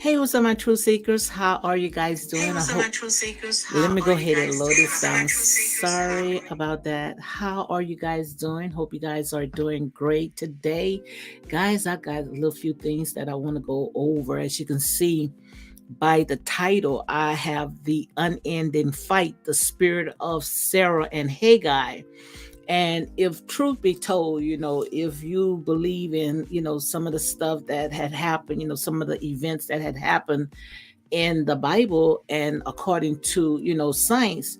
Hey, what's up, my truth seekers? How are you guys doing? I hope. Let me go ahead and load this down. Sorry about that. How are you guys doing? Hope you guys are doing great today. Guys, I got a little few things that I want to go over. As you can see by the title, I have the unending fight, the spirit of Sarah and Hagar. And if truth be told, if you believe in, some of the stuff that had happened, some of the events that had happened in the Bible and according to, science,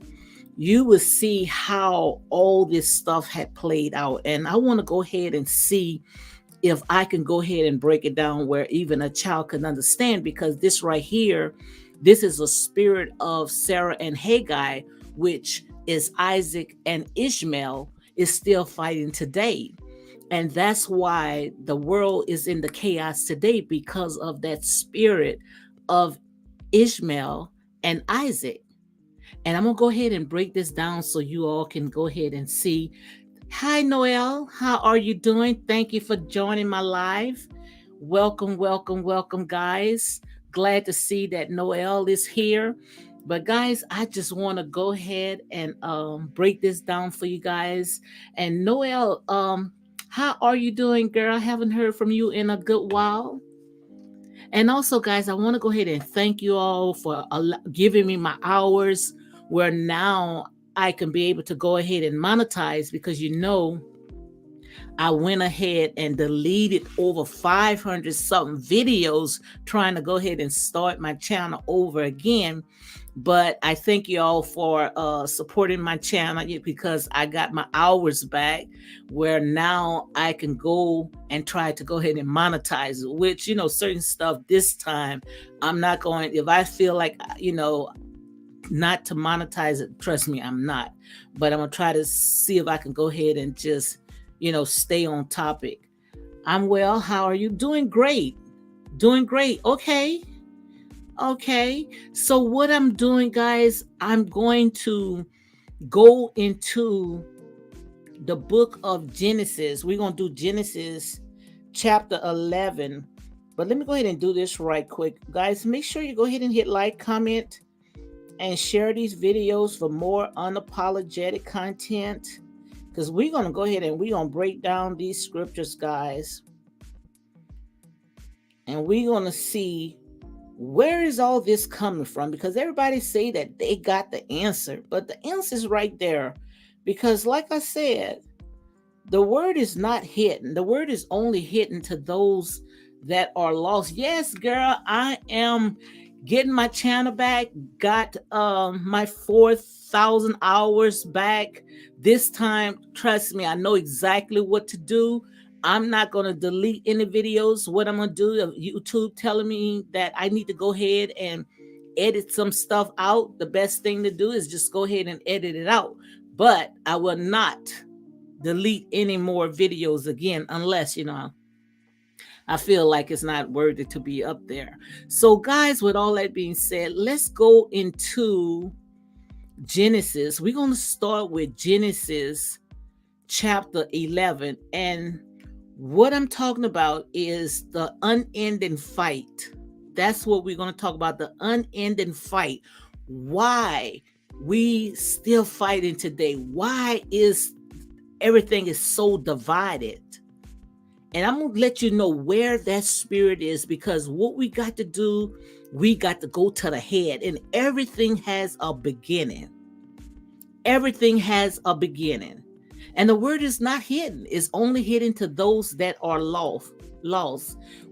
you will see how all this stuff had played out. And I want to go ahead and see if I can go ahead and break it down where even a child can understand, because this right here, this is a spirit of Sarah and Hagar, which is Isaac and Ishmael, is still fighting today. And that's why the world is in the chaos today, because of that spirit of Ishmael and Isaac. And I'm going to go ahead and break this down so you all can go ahead and see. Hi, Noel. How are you doing? Thank you for joining my live. Welcome, welcome, welcome, guys. Glad to see that Noel is here. But guys, I just want to go ahead and break this down for you guys. And Noel, how are you doing, girl? I haven't heard from you in a good while. And also, guys, I want to go ahead and thank you all for giving me my hours where now I can be able to go ahead and monetize, because I went ahead and deleted over 500 something videos trying to go ahead and start my channel over again. But I thank you all for supporting my channel, because I got my hours back where now I can go and try to go ahead and monetize it, which, certain stuff this time I'm not going, if I feel like, not to monetize it, trust me, I'm not. But I'm going to try to see if I can go ahead and just, stay on topic. I'm well. How are you? Doing great. Doing great. Okay. Okay. So what I'm doing, guys, I'm going to go into the book of Genesis. We're going to do Genesis chapter 11. But let me go ahead and do this right quick. Guys, make sure you go ahead and hit like, comment, and share these videos for more unapologetic content, because we're going to go ahead and we're going to break down these scriptures, guys, and we're going to see where is all this coming from, because everybody say that they got the answer, but the answer is right there. Because like I said, the word is not hidden. The word is only hidden to those that are lost. Yes, girl, I am getting my channel back, got my 4,000 hours back. This time, trust me, I know exactly what to do. I'm not going to delete any videos. What I'm going to do, YouTube telling me that I need to go ahead and edit some stuff out, the best thing to do is just go ahead and edit it out. But I will not delete any more videos again, unless, I feel like it's not worthy to be up there. So guys, with all that being said, let's go into Genesis. We're going to start with Genesis chapter 11. And what I'm talking about is the unending fight. That's what we're going to talk about, the unending fight. Why we still fighting today? Why is everything is so divided? And I'm going to let you know where that spirit is, because what we got to do, we got to go to the head, and everything has a beginning. Everything has a beginning. And the word is not hidden. It's only hidden to those that are lost.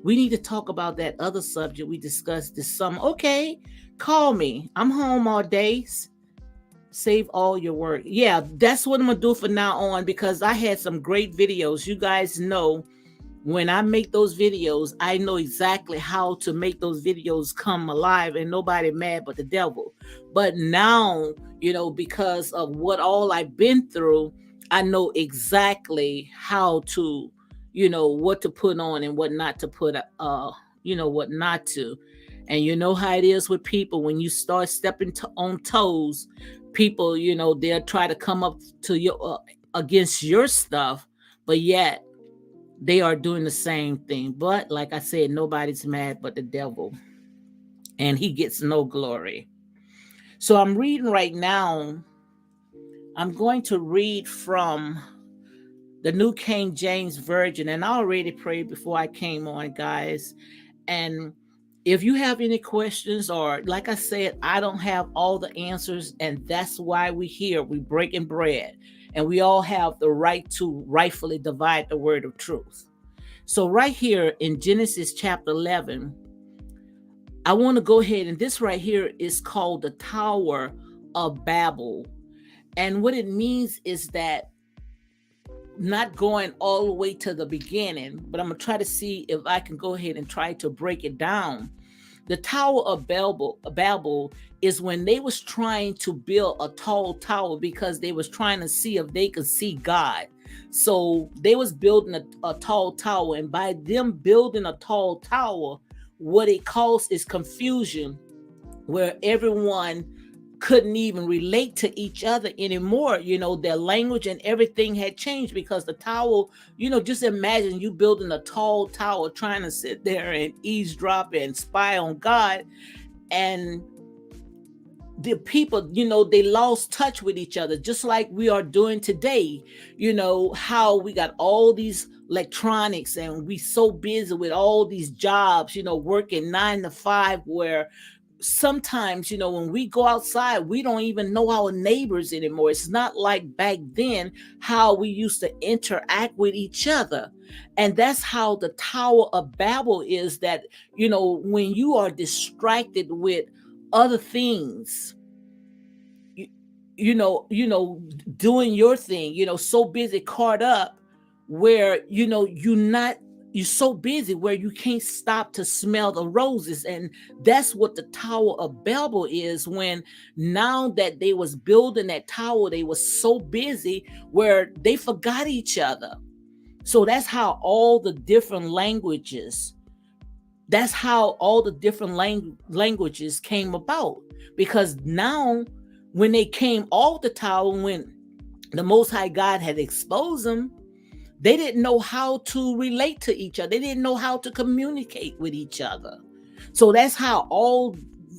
We need to talk about that other subject we discussed this summer. Okay, call me. I'm home all days. Save all your work. Yeah, that's what I'm going to do for now on, because I had some great videos. You guys know when I make those videos, I know exactly how to make those videos come alive, and nobody mad but the devil. But now, because of what all I've been through, I know exactly how to, what to put on and what not to put, what not to. And you know how it is with people when you start stepping on toes. People, they'll try to come up to your against your stuff, but yet they are doing the same thing. But like I said, nobody's mad but the devil. and he gets no glory. So I'm reading right now. I'm going to read from the New King James Version, and I already prayed before I came on, guys. And if you have any questions, or like I said, I don't have all the answers, and that's why we're here. We breaking bread, and we all have the right to rightfully divide the word of truth. So right here in Genesis chapter 11, I want to go ahead, and this right here is called the Tower of Babel. And what it means is that, not going all the way to the beginning, but I'm going to try to see if I can go ahead and try to break it down. The Tower of Babel is when they was trying to build a tall tower because they was trying to see if they could see God. So they was building a tall tower, and by them building a tall tower, what it caused is confusion, where everyone couldn't even relate to each other anymore. Their language and everything had changed because the tower, just imagine you building a tall tower trying to sit there and eavesdrop and spy on God. And the people, they lost touch with each other, just like we are doing today. How we got all these electronics and we so busy with all these jobs, working 9 to 5, where sometimes, when we go outside, we don't even know our neighbors anymore. It's not like back then how we used to interact with each other. And that's how the Tower of Babel is, that, when you are distracted with other things, you, doing your thing, so busy, caught up, where, you're so busy where you can't stop to smell the roses. And that's what the Tower of Babel is. When now that they was building that tower, they was so busy where they forgot each other. So that's how all the different languages languages came about. Because now when they came off the tower, when the Most High God had exposed them, they didn't know how to relate to each other. They didn't know how to communicate with each other. So that's how all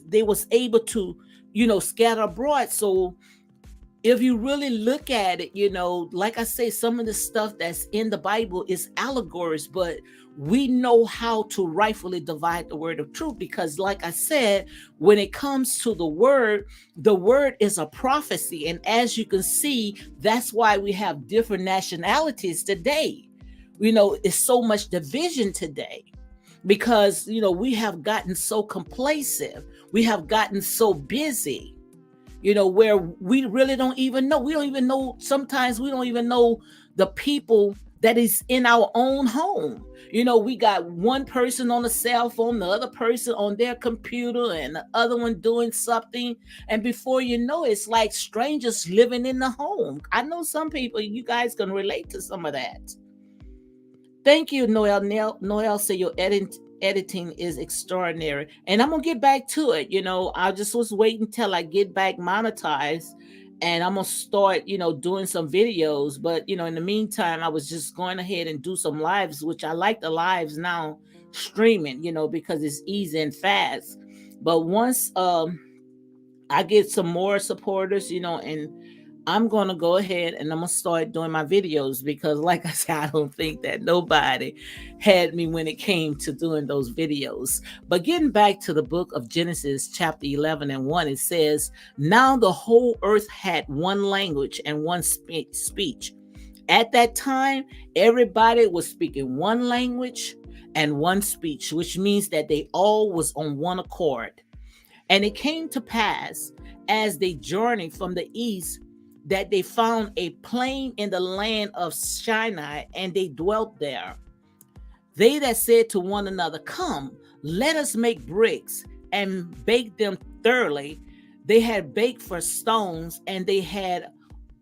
they was able to, scatter abroad. So if you really look at it, like I say, some of the stuff that's in the Bible is allegories, but we know how to rightfully divide the word of truth. Because like I said, when it comes to the word is a prophecy. And as you can see, that's why we have different nationalities today. It's so much division today because, we have gotten so complacent. We have gotten so busy, where we really don't even know. We don't even know. Sometimes we don't even know the people that is in our own home. We got one person on the cell phone, the other person on their computer, and the other one doing something. And before you know it, it's like strangers living in the home. I know some people, you guys can relate to some of that. Thank you, Noel. Noel said your editing is extraordinary. And I'm going to get back to it. I just was waiting till I get back monetized, and I'm going to start, doing some videos. But, in the meantime, I was just going ahead and do some lives, which I like the lives now streaming, because it's easy and fast. But once I get some more supporters, and I'm going to go ahead and I'm going to start doing my videos, because like I said, I don't think that nobody had me when it came to doing those videos. But getting back to the book of Genesis chapter 11 and 1, it says, now the whole earth had one language and one speech. At that time, everybody was speaking one language and one speech, which means that they all was on one accord. And it came to pass, as they journeyed from the east, that they found a plain in the land of Shinar, and they dwelt there. They that said to one another, come, let us make bricks and bake them thoroughly. They had baked for stones, and they had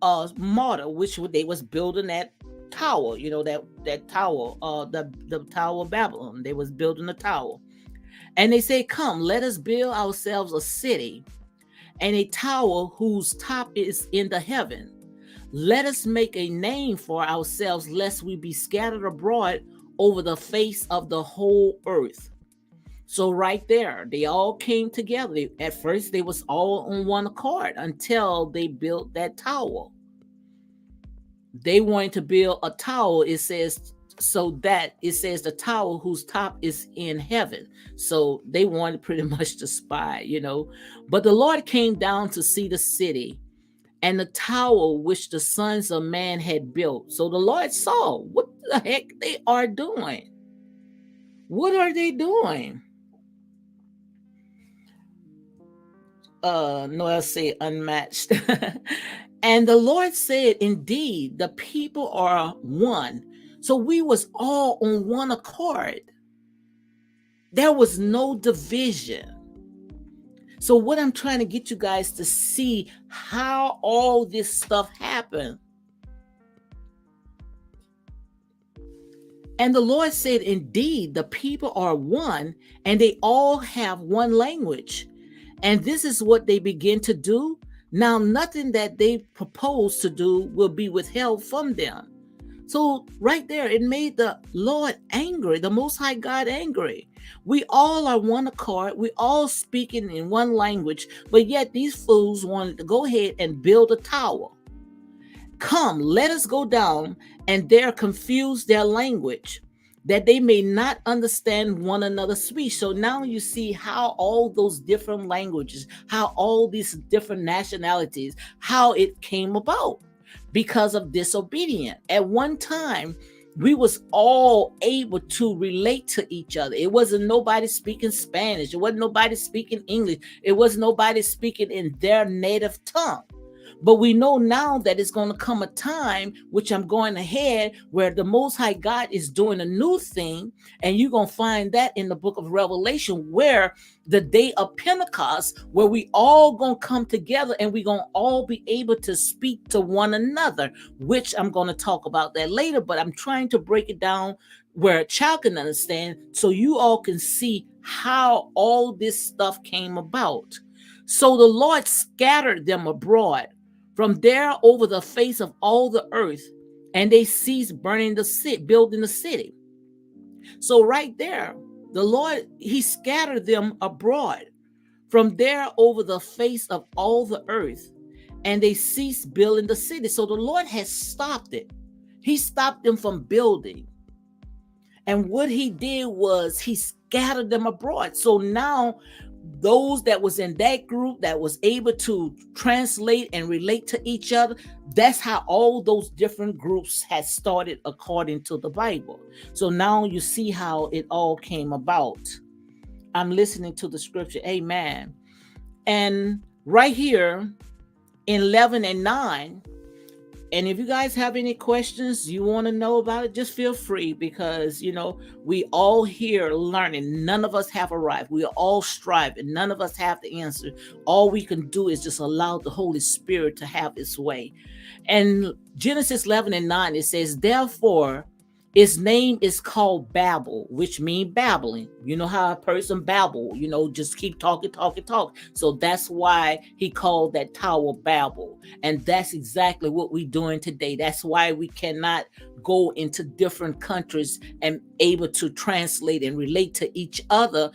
a mortar, which they was building that tower, that tower, the Tower of Babylon. They was building a tower. And they say, come, let us build ourselves a city and a tower whose top is in the heaven. Let us make a name for ourselves, lest we be scattered abroad over the face of the whole earth. So right there, they all came together. At first, they was all on one accord until they built that tower. They wanted to build a tower, it says, so that it says the tower whose top is in heaven. So they wanted pretty much to spy, But the Lord came down to see the city and the tower which the sons of man had built. So the Lord saw what the heck they are doing. What are they doing? No, I'll say unmatched. And the Lord said, indeed, the people are one. So we was all on one accord. There was no division. So what I'm trying to get you guys to see how all this stuff happened. And the Lord said, indeed, the people are one, and they all have one language. And this is what they begin to do. Now, nothing that they propose to do will be withheld from them. So right there, it made the Lord angry, the Most High God angry. We all are one accord. We all speaking in one language, but yet these fools wanted to go ahead and build a tower. Come, let us go down and there confuse their language, that they may not understand one another's speech. So now you see how all those different languages, how all these different nationalities, how it came about because of disobedience. At one time, we was all able to relate to each other. It wasn't nobody speaking Spanish. It wasn't nobody speaking English. It was nobody speaking in their native tongue. But we know now that it's going to come a time, which I'm going ahead, where the Most High God is doing a new thing. And you're going to find that in the book of Revelation, where the day of Pentecost, where we all going to come together and we're going to all be able to speak to one another, which I'm going to talk about that later. But I'm trying to break it down where a child can understand so you all can see how all this stuff came about. So the Lord scattered them abroad from there over the face of all the earth, and they ceased burning the city, building the city. So right there, the Lord, he scattered them abroad from there over the face of all the earth, and they ceased building the city. So the Lord has stopped it. He stopped them from building. And what he did was he scattered them abroad. So now those that was in that group that was able to translate and relate to each other, that's how all those different groups had started according to the Bible. So now you see how it all came about. I'm listening to the scripture. Amen. And right here in 11 and 9, and if you guys have any questions you want to know about it, just feel free, because we all here learning. None of us have arrived. We are all striving. None of us have the answer. All we can do is just allow the Holy Spirit to have its way. And Genesis 11 and 9, it says, therefore its name is called Babel, which means babbling. You know how a person babble, just keep talking. So that's why he called that tower Babel. And that's exactly what we're doing today. That's why we cannot go into different countries and able to translate and relate to each other,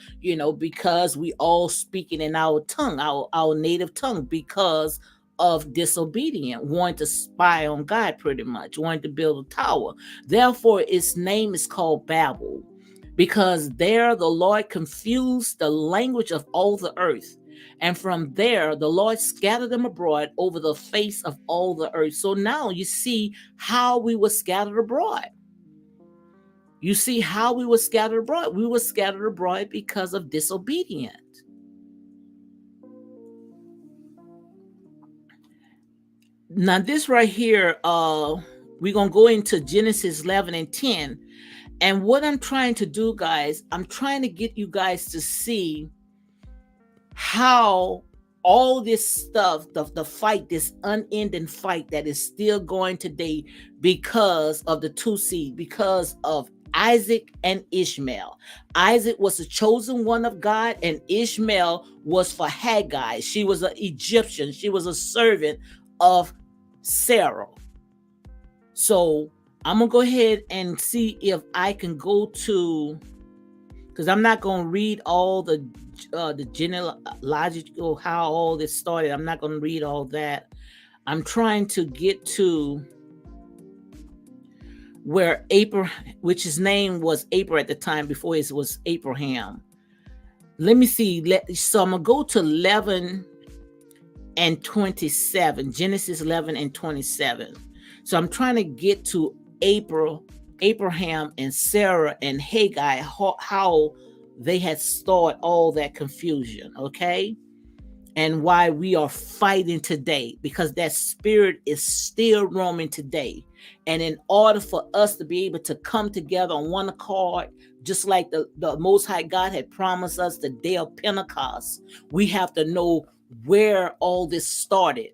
because we all speaking in our tongue, our native tongue, because of disobedience, wanting to spy on God, pretty much, wanting to build a tower. Therefore, its name is called Babel, because there the Lord confused the language of all the earth. And from there, the Lord scattered them abroad over the face of all the earth. So now you see how we were scattered abroad. You see how we were scattered abroad. We were scattered abroad because of disobedience. Now this right here, we're going to go into Genesis 11 and 10. And what I'm trying to do, guys, I'm trying to get you guys to see how all this stuff, the fight, this unending fight that is still going today because of the two seed, because of Isaac and Ishmael. Isaac was the chosen one of God, and Ishmael was for Hagar. She was an Egyptian. She was a servant of Sarah. So I'm gonna go ahead and see if I can go to, because I'm not going to read all the genealogical how all this started. I'm not going to read all that. I'm trying to get to where Abraham, which his name was Abraham at the time before it was Abraham. Let me see. So I'm going to go to 11 and 27, Genesis 11 and 27. So I'm trying to get to Abraham and Sarah and Hagar, how they had started all that confusion, okay? And why we are fighting today, because that spirit is still roaming today. And in order for us to be able to come together on one accord, just like the Most High God had promised us the day of Pentecost, we have to know where all this started.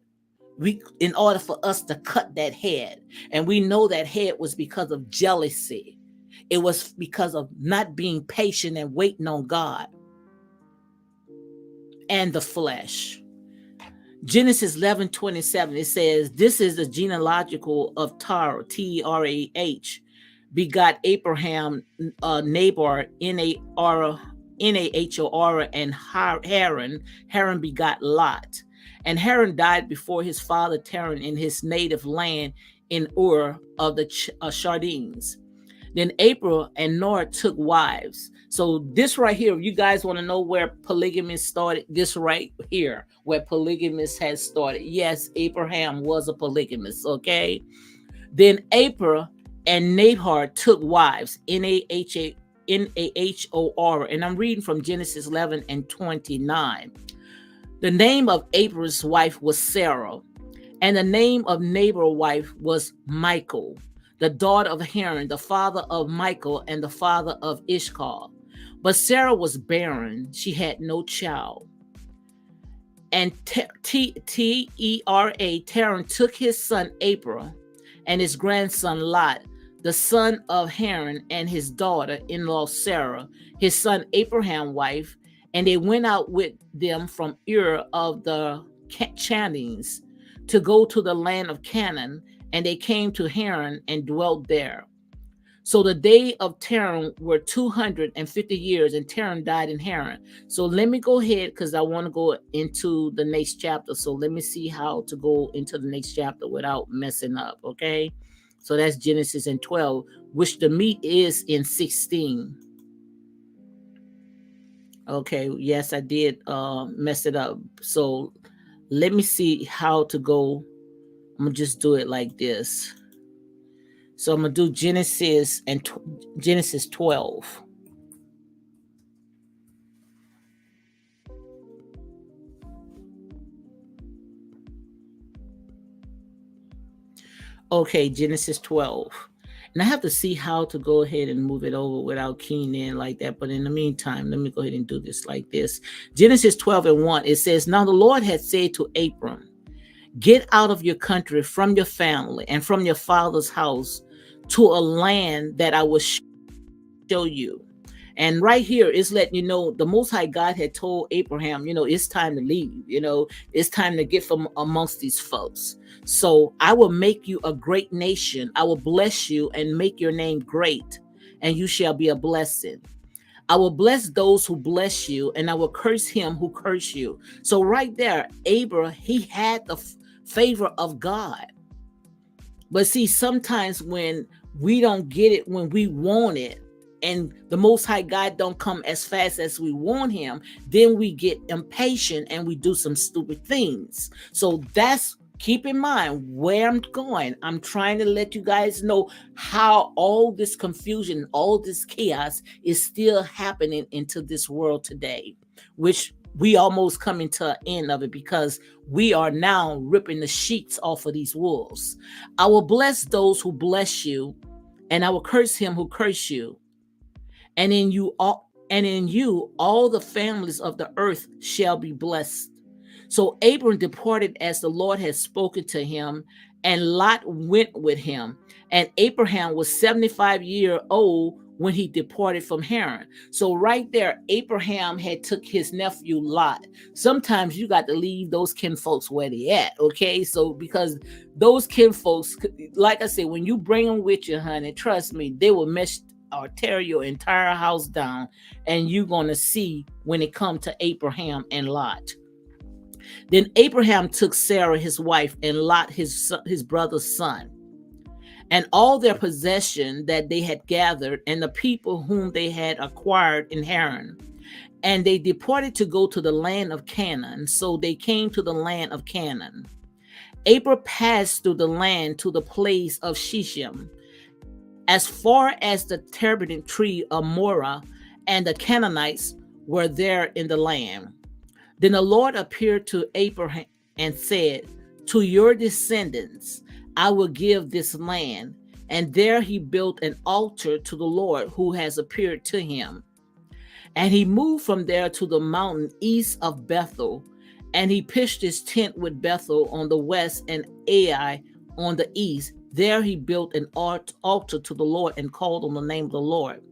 In order for us to cut that head. And we know that head was because of jealousy. It was because of not being patient and waiting on God and the flesh. Genesis 11:27, it says, this is the genealogical of Terah, Terah, begot Abraham, Nahor, Nahor, and Haran. Haran begot Lot. And Haran died before his father Terah in his native land in Ur of the Chaldeans. Then Abram and Noah took wives. So this right here, you guys want to know where polygamy started? This right here, where polygamy has started. Yes, Abraham was a polygamist, okay? Then Abram and Nahor took wives, Nahor, and I'm reading from Genesis 11 and 29. The name of Abram's wife was Sarah, and the name of Nahor's wife was Michal, the daughter of Haran, the father of Michal and the father of Ishkar. But Sarah was barren; she had no child. And Terah took his son Abram and his grandson Lot, the son of Haran, and his daughter-in-law Sarah, his son Abraham's wife, and they went out with them from Ur of the Chaldeans to go to the land of Canaan, and they came to Haran and dwelt there. So the day of Terah were 250 years, and Terah died in Haran. So let me go ahead, because I want to go into the next chapter. So let me see how to go into the next chapter without messing up, okay? So that's Genesis and 12, which the meat is in 16. Okay, yes, I did mess it up. So let me see how to go. I'm going to just do it like this. So I'm going to do Genesis and Genesis 12. Okay, Genesis 12. And I have to see how to go ahead and move it over without keying in like that. But in the meantime, let me go ahead and do this like this. Genesis 12 and 1, it says, now the Lord had said to Abram, get out of your country, from your family, and from your father's house to a land that I will show you. And right here is letting you know the Most High God had told Abraham, it's time to leave. It's time to get from amongst these folks. So I will make you a great nation. I will bless you and make your name great, and you shall be a blessing. I will bless those who bless you, and I will curse him who curse you. So right there, Abraham, he had the favor of God. But see, sometimes when we don't get it when we want it, and the Most High God don't come as fast as we want him, then we get impatient and we do some stupid things. So keep in mind where I'm going. I'm trying to let you guys know how all this confusion, all this chaos is still happening into this world today, which we almost coming to an end of it, because we are now ripping the sheets off of these wolves. I will bless those who bless you, and I will curse him who curse you. And in you all the families of the earth shall be blessed. So Abram departed as the Lord had spoken to him, and Lot went with him. And Abraham was 75 years old when he departed from Haran. So right there, Abraham had took his nephew Lot. Sometimes you got to leave those kinfolks where they at, okay? So because those kinfolks, like I said, when you bring them with you, honey, trust me, they will mess or tear your entire house down, and you're going to see when it comes to Abraham and Lot. Then Abraham took Sarah his wife and Lot his brother's son, and all their possession that they had gathered, and the people whom they had acquired in Haran. And they departed to go to the land of Canaan. So they came to the land of Canaan. Abram passed through the land to the place of Shechem, as far as the terebinth tree of Morah, and the Canaanites were there in the land. Then the Lord appeared to Abraham and said, to your descendants I will give this land. And there he built an altar to the Lord who has appeared to him. And he moved from there to the mountain east of Bethel, and he pitched his tent with Bethel on the west and Ai on the east. There he built an altar to the Lord and called on the name of the Lord.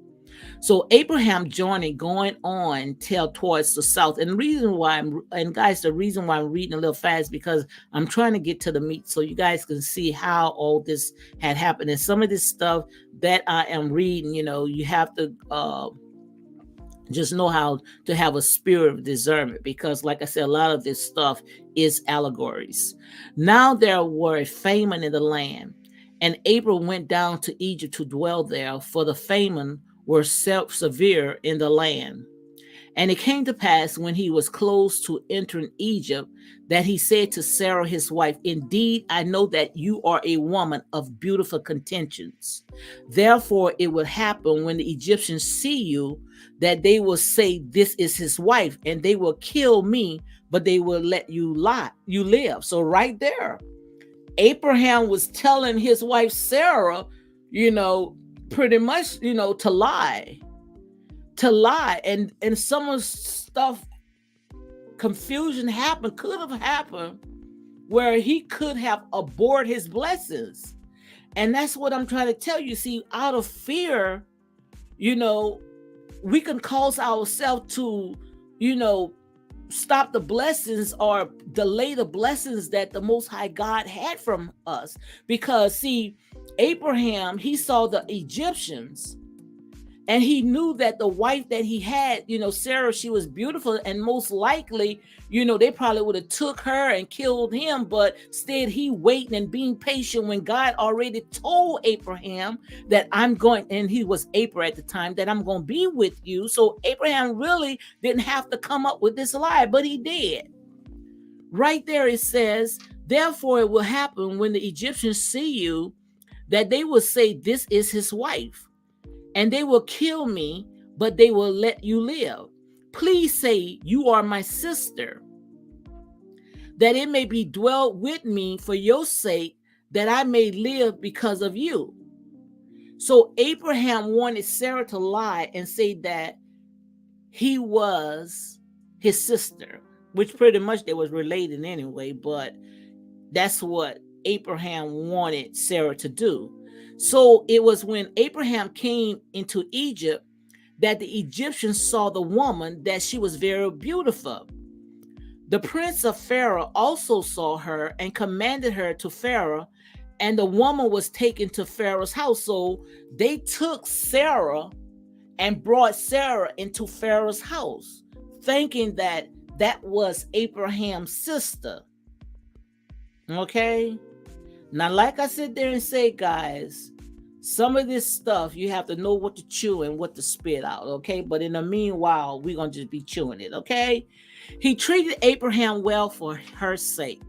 So Abraham journeyed going on till towards the south. And the reason why the reason why I'm reading a little fast, because I'm trying to get to the meat so you guys can see how all this had happened. And some of this stuff that I am reading, you have to just know how to have a spirit of discernment, because like I said, a lot of this stuff is allegories. Now there were a famine in the land, and Abram went down to Egypt to dwell there, for the famine were severe in the land. And it came to pass, when he was close to entering Egypt, that he said to Sarah his wife, indeed, I know that you are a woman of beautiful contentions. Therefore it will happen, when the Egyptians see you, that they will say, this is his wife, and they will kill me, but they will let you live. So right there, Abraham was telling his wife Sarah, pretty much, to lie. And some of stuff, confusion could have happened, where he could have aborted his blessings. And that's what I'm trying to tell you. See, out of fear, we can cause ourselves to, stop the blessings or delay the blessings that the Most High God had from us. Because see, Abraham, he saw the Egyptians, and he knew that the wife that he had, Sarah, she was beautiful, and most likely, they probably would have took her and killed him. But instead, he waiting and being patient when God already told Abraham that I'm going, and he was Abraham at the time, that I'm going to be with you. So Abraham really didn't have to come up with this lie, but he did. Right there it says, therefore it will happen, when the Egyptians see you, that they will say, this is his wife. And they will kill me, but they will let you live. Please say, you are my sister, that it may be dwelt with me for your sake, that I may live because of you. So Abraham wanted Sarah to lie and say that he was his sister, which pretty much they was related anyway, but that's what Abraham wanted Sarah to do. So it was when Abraham came into Egypt that the Egyptians saw the woman, that she was very beautiful. The prince of Pharaoh also saw her and commanded her to Pharaoh, and the woman was taken to Pharaoh's house. So they took Sarah and brought Sarah into Pharaoh's house, thinking that that was Abraham's sister. Okay? Now, like I sit there and say, guys, some of this stuff, you have to know what to chew and what to spit out, okay? But in the meanwhile, we're going to just be chewing it, okay? He treated Abraham well for her sake.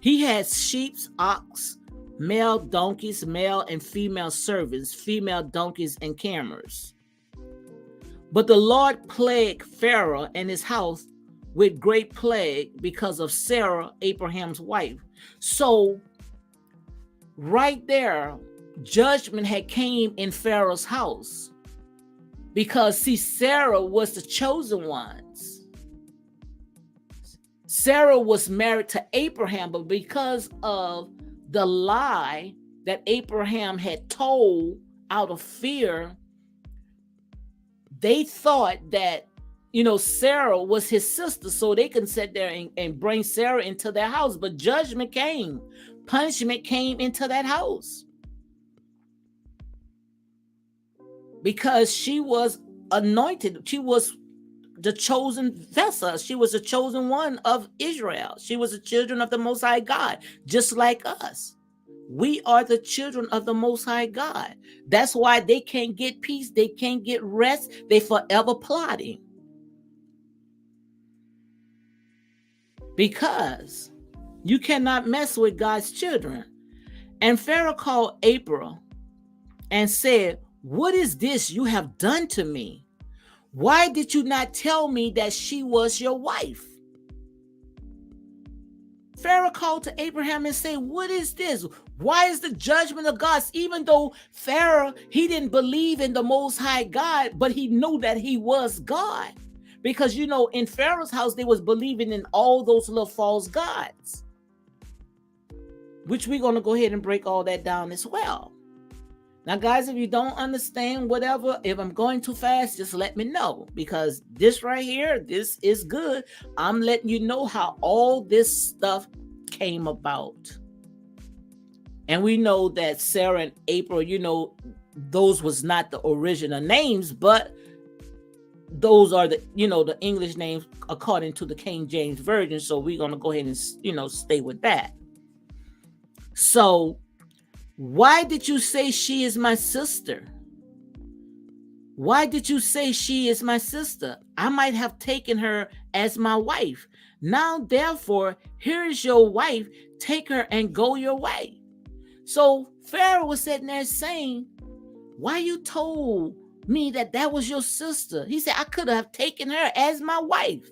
He had sheep, ox, male donkeys, male and female servants, female donkeys and camels. But the Lord plagued Pharaoh and his house with great plague because of Sarah, Abraham's wife. So right there, judgment had came in Pharaoh's house, because see, Sarah was the chosen ones. Sarah was married to Abraham, but because of the lie that Abraham had told out of fear, they thought that, Sarah was his sister, so they can sit there and bring Sarah into their house. But judgment came, punishment came into that house. because she was anointed. She was the chosen vessel. She was the chosen one of Israel. She was the children of the Most High God, just like us. We are the children of the Most High God. That's why they can't get peace. They can't get rest. They forever plotting. Because you cannot mess with God's children. And Pharaoh called April and said, "What is this you have done to me? Why did you not tell me that she was your wife?" Pharaoh called to Abraham and said, "What is this? Why is the judgment of God?" Even though Pharaoh, he didn't believe in the Most High God, but he knew that he was God. Because, in Pharaoh's house, they was believing in all those little false gods, which we're going to go ahead and break all that down as well. Now, guys, if you don't understand whatever, if I'm going too fast, just let me know, because this right here, this is good. I'm letting you know how all this stuff came about. And we know that Sarah and April, those was not the original names, but those are the English names according to the King James Version. So we're going to go ahead and, stay with that. So, why did you say she is my sister? Why did you say she is my sister? I might have taken her as my wife. Now, therefore, here is your wife. Take her and go your way. So Pharaoh was sitting there saying, "Why you told me that was your sister?" He said, "I could have taken her as my wife."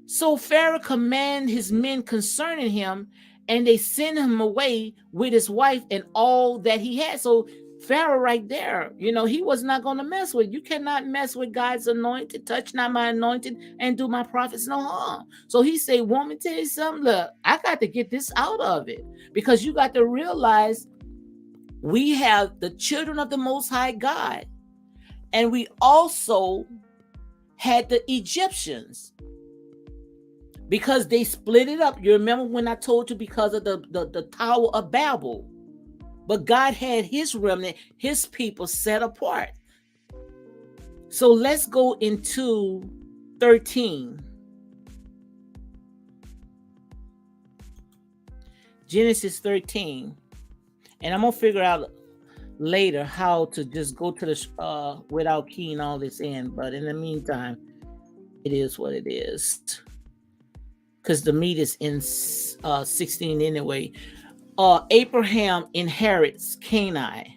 So Pharaoh commanded his men concerning him, and they sent him away with his wife and all that he had. So Pharaoh right there, he was not going to mess with. You cannot mess with God's anointed. Touch not my anointed and do my prophets no harm. So he said, "Want me to tell you something? Look, I got to get this out of it, because you got to realize we have the children of the Most High God, and we also had the Egyptians, because they split it up. You remember when I told you, because of the Tower of Babel. But God had his remnant, his people set apart. So let's go into 13. Genesis 13. And I'm going to figure out later how to just go to the without keying all this in. But in the meantime, it is what it is, because the meat is in 16 anyway. Abraham inherits Canaan,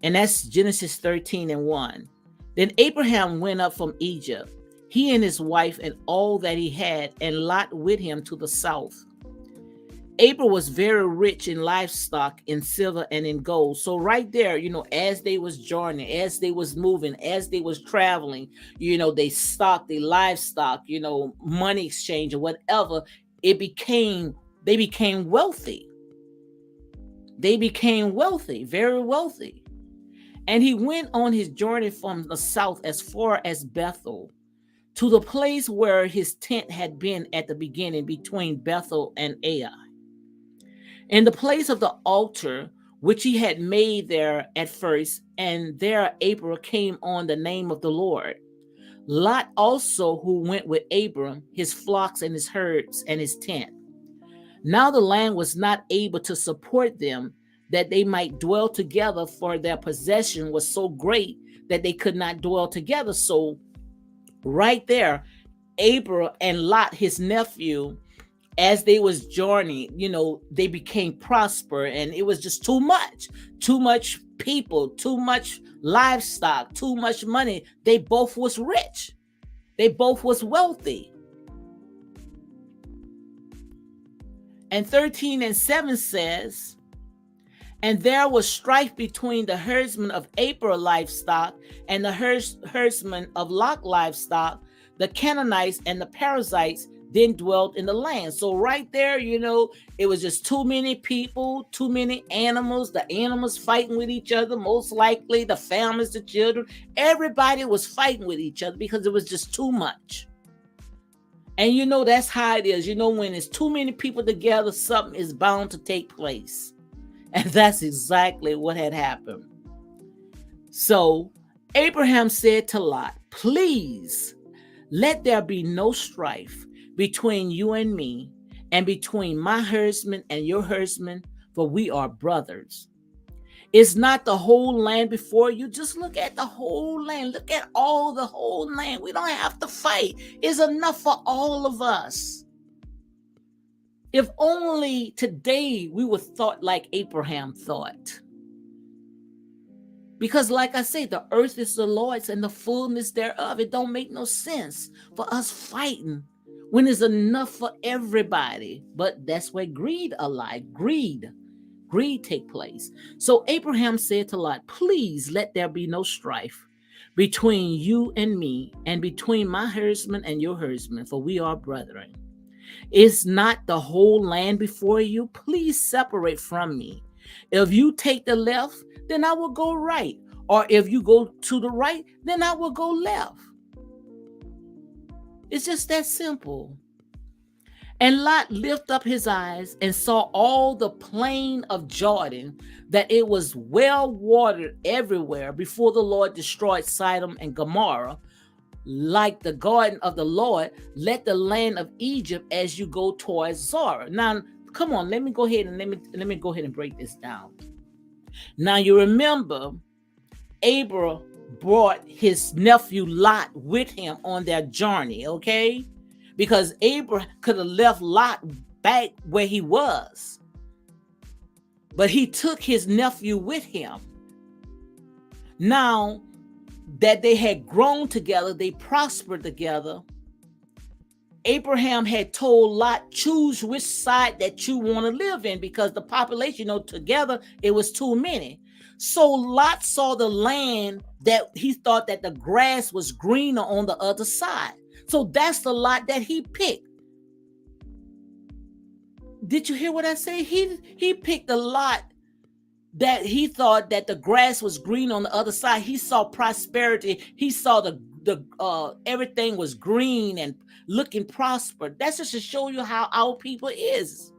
and that's Genesis 13:1. Then Abraham went up from Egypt, he and his wife and all that he had, and Lot with him to the south. Abraham was very rich in livestock, in silver and in gold. So right there, as they was journeying, as they was moving, as they was traveling, they stocked the livestock, money exchange or whatever. They became wealthy. They became wealthy, very wealthy. And he went on his journey from the south as far as Bethel, to the place where his tent had been at the beginning, between Bethel and Ai. In the place of the altar which he had made there at first, and there Abram came on the name of the Lord. Lot also, who went with Abram, his flocks and his herds and his tent. Now the land was not able to support them, that they might dwell together, for their possession was so great that they could not dwell together. So right there, Abram and Lot, his nephew, as they was journeying, they became prosper, and it was just too much people, too much livestock, too much money. They both was rich. They both was wealthy. And 13:7 says, "And there was strife between the herdsmen of Abram livestock and the herdsmen of Lot livestock. The Canaanites and the Perizzites then dwelt in the land." So right there, it was just too many people, too many animals, the animals fighting with each other, most likely the families, the children, everybody was fighting with each other, because it was just too much. And that's how it is. When it's too many people together, something is bound to take place. And that's exactly what had happened. So Abraham said to Lot, please let there be no strife between you and me, and between my herdsmen and your herdsmen, for we are brothers. Is not the whole land before you? Just look at the whole land. Look at all the whole land. We don't have to fight. It's enough for all of us. If only today we would thought like Abraham thought. Because like I say, the earth is the Lord's and the fullness thereof. It don't make no sense for us fighting when there's enough for everybody. But that's where greed greed take place. So Abraham said to Lot, please let there be no strife between you and me, and between my herdsmen and your herdsmen, for we are brethren. Is not the whole land before you? Please separate from me. If you take the left, then I will go right. Or if you go to the right, then I will go left. It's just that simple. And Lot lifted up his eyes and saw all the plain of Jordan, that it was well watered everywhere before the Lord destroyed Sodom and Gomorrah, like the garden of the Lord, let the land of Egypt as you go towards Zoar. Now, come on, let me go ahead and break this down. Now, you remember, Abram brought his nephew Lot with him on their journey, okay? Because Abram could have left Lot back where he was, but he took his nephew with him. Now that they had grown together, they prospered together, Abraham had told Lot, choose which side that you want to live in, because the population, together it was too many. So Lot saw the land that he thought that the grass was greener on the other side. So that's the lot that he picked. Did you hear what I say? He picked a lot that he thought that the grass was green on the other side. He saw prosperity. He saw the everything was green and looking prosper. That's just to show you how our people is.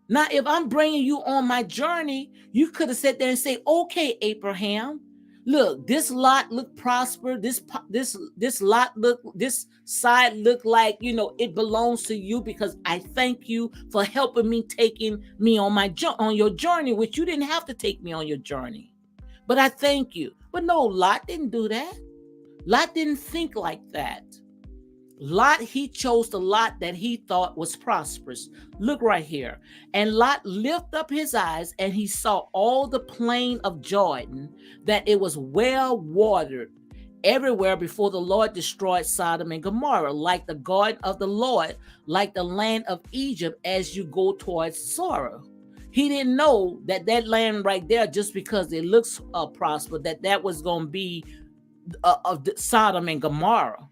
Now, if I'm bringing you on my journey, you could have sat there and say, okay, Abraham, look, this lot look prosper. This lot look, this side look like, it belongs to you, because I thank you for helping me, taking me on your journey, which you didn't have to take me on your journey. But I thank you. But no, Lot didn't do that. Lot didn't think like that. Lot, he chose the lot that he thought was prosperous. Look right here. And Lot lifted up his eyes, and he saw all the plain of Jordan, that it was well watered everywhere before the Lord destroyed Sodom and Gomorrah, like the garden of the Lord, like the land of Egypt as you go towards Zoar. He didn't know that land right there, just because it looks prosperous, that was going to be of Sodom and Gomorrah.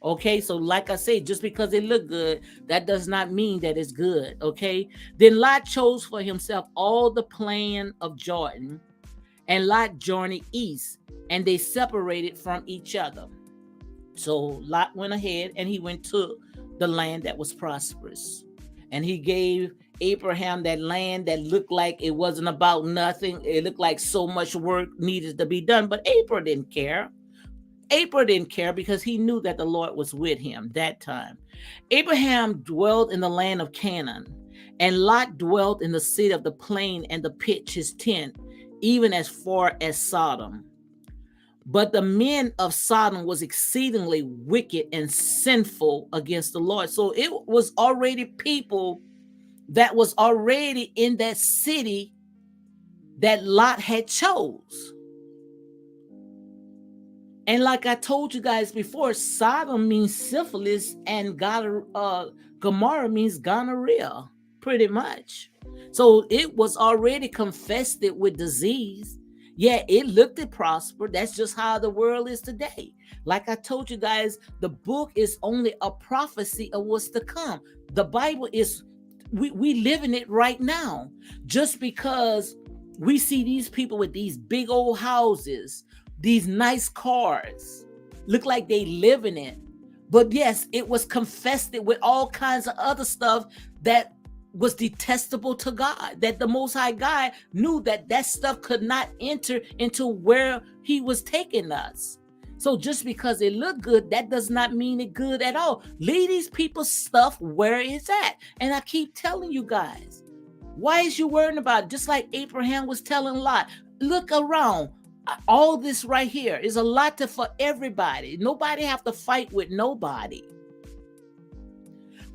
Okay, so like I say, just because it look good, that does not mean that it's good. Okay, then Lot chose for himself all the plain of Jordan, and Lot journeyed east, and they separated from each other. So Lot went ahead, and he went to the land that was prosperous, and he gave Abraham that land that looked like it wasn't about nothing. It looked like so much work needed to be done, but Abraham didn't care. Abraham didn't care, because he knew that the Lord was with him that time. Abraham dwelled in the land of Canaan, and Lot dwelt in the city of the plain and the pitch his tent, even as far as Sodom. But the men of Sodom was exceedingly wicked and sinful against the Lord. So it was already people that was already in that city that Lot had chose. And like I told you guys before, Sodom means syphilis, and Gomorrah means gonorrhea, pretty much. So it was already infested with disease. Yeah, it looked to prosper. That's just how the world is today. Like I told you guys, the book is only a prophecy of what's to come. The Bible is, we live in it right now. Just because we see these people with these big old houses, these nice cars, look like they live in it. But yes, it was infested with all kinds of other stuff that was detestable to God, that the Most High God knew that that stuff could not enter into where he was taking us. So just because it looked good, that does not mean it good at all. Leave these people's stuff where it's at. And I keep telling you guys, why is you worrying about it? Just like Abraham was telling Lot, look around. All this right here is a lot for everybody. Nobody have to fight with nobody.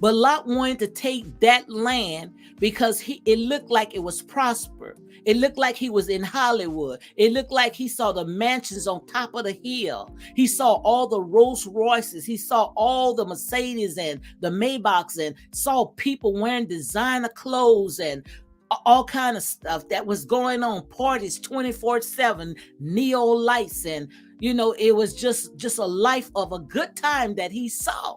But Lot wanted to take that land because it looked like it was prosper. It looked like he was in Hollywood. It looked like he saw the mansions on top of the hill. He saw all the Rolls Royces. He saw all the Mercedes and the Maybachs, and saw people wearing designer clothes and all kind of stuff that was going on, parties 24/7, neo lights, and it was just a life of a good time that he saw,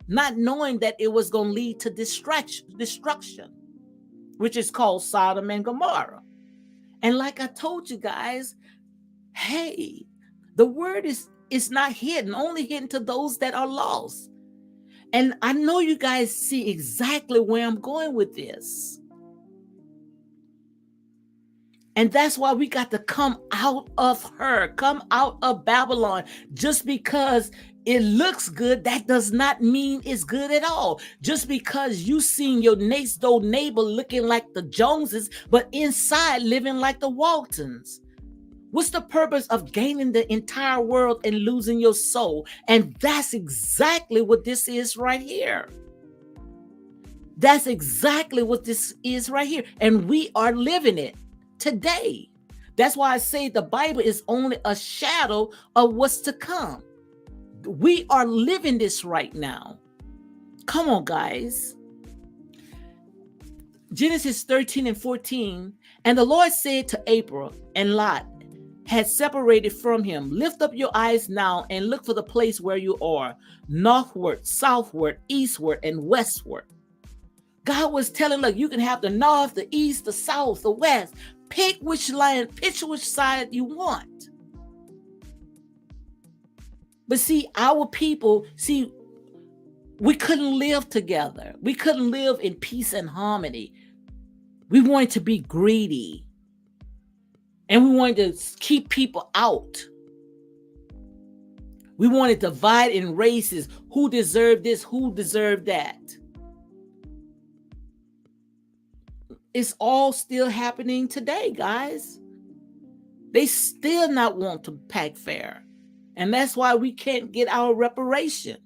not knowing that it was going to lead to destruction, which is called Sodom and Gomorrah. And like I told you guys, hey, the word is not hidden, only hidden to those that are lost. And I know you guys see exactly where I'm going with this. And that's why we got to come out of her, come out of Babylon. Just because it looks good, that does not mean it's good at all. Just because you seen your next door neighbor looking like the Joneses, but inside living like the Waltons. What's the purpose of gaining the entire world and losing your soul? And that's exactly what this is right here. That's exactly what this is right here. And we are living it today. That's why I say the Bible is only a shadow of what's to come. We are living this right now. Come on, guys. Genesis 13 and 14. And the Lord said to Abram, and Lot had separated from him, lift up your eyes now and look for the place where you are, northward, southward, eastward, and westward. God was telling, look, you can have the north, the east, the south, the west. Pick which side you want. But see, our people, we couldn't live together. We couldn't live in peace and harmony. We wanted to be greedy. And we wanted to keep people out. We wanted to divide in races. Who deserved this? Who deserved that? It's all still happening today, guys. They still not want to pack fair. And that's why we can't get our reparation.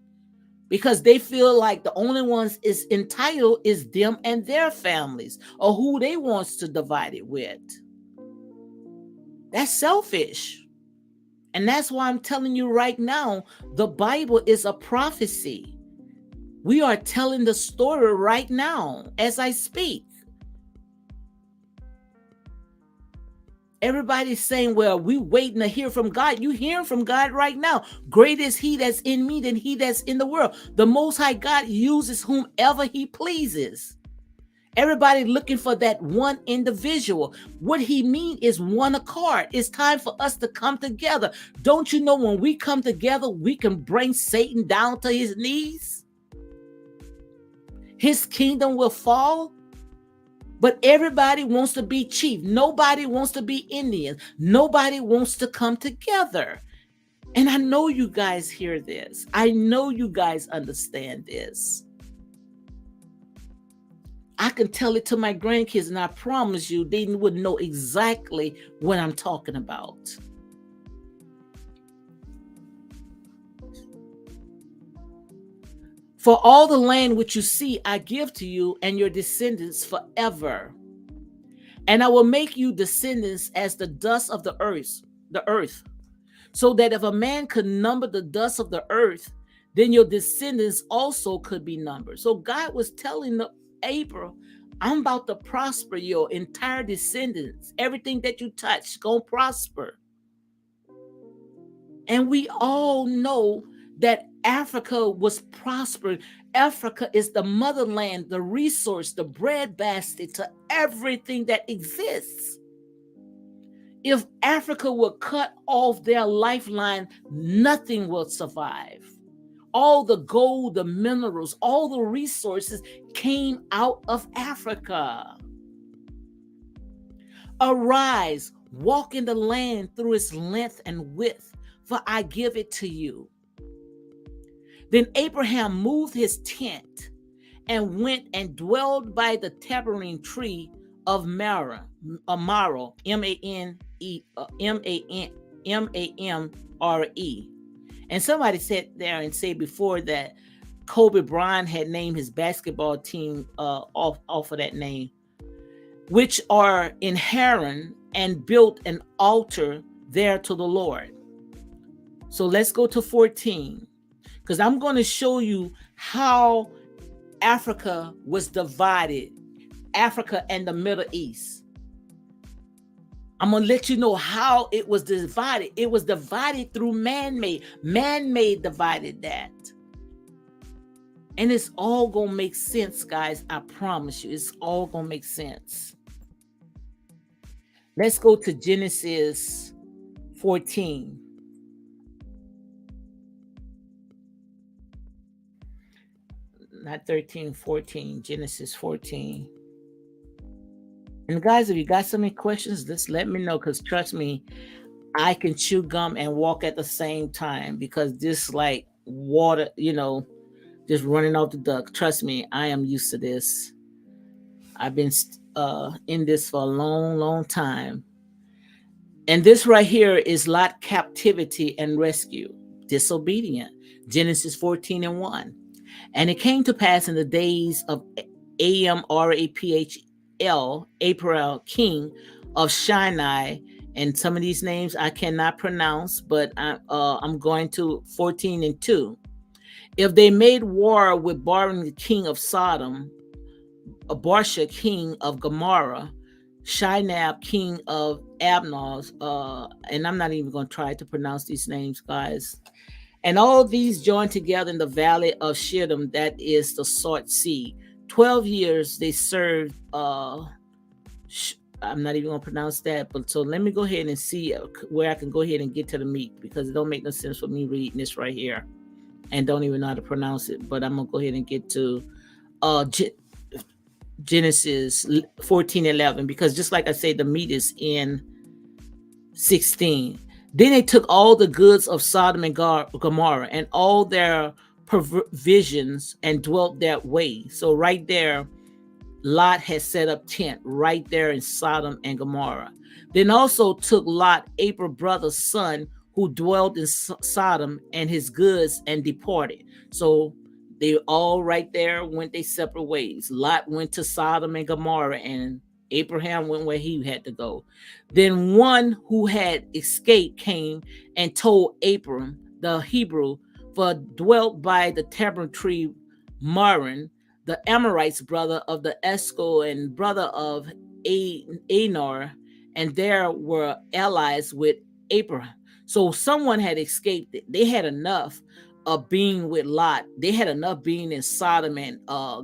Because they feel like the only ones is entitled is them and their families, or who they wants to divide it with. That's selfish. And that's why I'm telling you right now, the Bible is a prophecy. We are telling the story right now as I speak. Everybody's saying, well, we waiting to hear from God. You hearing from God right now. Great is he that's in me than he that's in the world. The Most High God uses whomever he pleases. Everybody looking for that one individual. What he mean is one accord. It's time for us to come together. Don't you know when we come together, we can bring Satan down to his knees? His kingdom will fall. But everybody wants to be chief. Nobody wants to be Indian. Nobody wants to come together. And I know you guys hear this. I know you guys understand this. I can tell it to my grandkids, and I promise you, they would know exactly what I'm talking about. For all the land which you see, I give to you and your descendants forever. And I will make you descendants as the dust of the earth, so that if a man could number the dust of the earth, then your descendants also could be numbered. So God was telling Abram, I'm about to prosper your entire descendants. Everything that you touch gonna prosper. And we all know that Africa was prospered. Africa is the motherland, the resource, the breadbasket to everything that exists. If Africa would cut off their lifeline, nothing will survive. All the gold, the minerals, all the resources came out of Africa. Arise, walk in the land through its length and width, for I give it to you. Then Abraham moved his tent and went and dwelled by the tamarind tree of Mamre, Mamre. And somebody sat there and said before that Kobe Bryant had named his basketball team off of that name, which are in Haran, and built an altar there to the Lord. So let's go to 14, because I'm going to show you how Africa was divided, Africa and the Middle East. I'm going to let you know how it was divided. It was divided through man-made. Man-made divided that. And it's all going to make sense, guys. I promise you, it's all going to make sense. Let's go to Genesis 14. Not 13, 14, Genesis 14. And guys, if you got so many questions, just let me know, because trust me, I can chew gum and walk at the same time, because this like water, just running off the duck. Trust me, I am used to this. I've been in this for a long, long time. And this right here is Lot captivity and rescue, disobedient. Genesis 14:1. And it came to pass in the days of April, king of Shinar, and some of these names I cannot pronounce, but I'm going to 14:2. If they made war with Baran, the king of Sodom, Barsha, king of Gomorrah, Shinab, king of Abnos, and I'm not even going to try to pronounce these names, guys. And all these joined together in the valley of Shittim, that is the Salt Sea. 12 years they served, I'm not even going to pronounce that, but so let me go ahead and see where I can go ahead and get to the meat, because it don't make no sense for me reading this right here and don't even know how to pronounce it. But I'm going to go ahead and get to Genesis 14:11, because just like I say, the meat is in 16. Then they took all the goods of Sodom and Gomorrah and all their provisions and dwelt that way. So right there, Lot had set up tent right there in Sodom and Gomorrah. Then also took Lot, Abram's brother's son, who dwelled in Sodom, and his goods, and departed. So they all right there went their separate ways. Lot went to Sodom and Gomorrah, and Abraham went where he had to go. Then one who had escaped came and told Abram, the Hebrew, for dwelt by the tamarind tree Marin, the Amorites, brother of the Eshcol and brother of Anor, and there were allies with Abraham. So someone had escaped. They had enough of being with Lot. They had enough being in Sodom and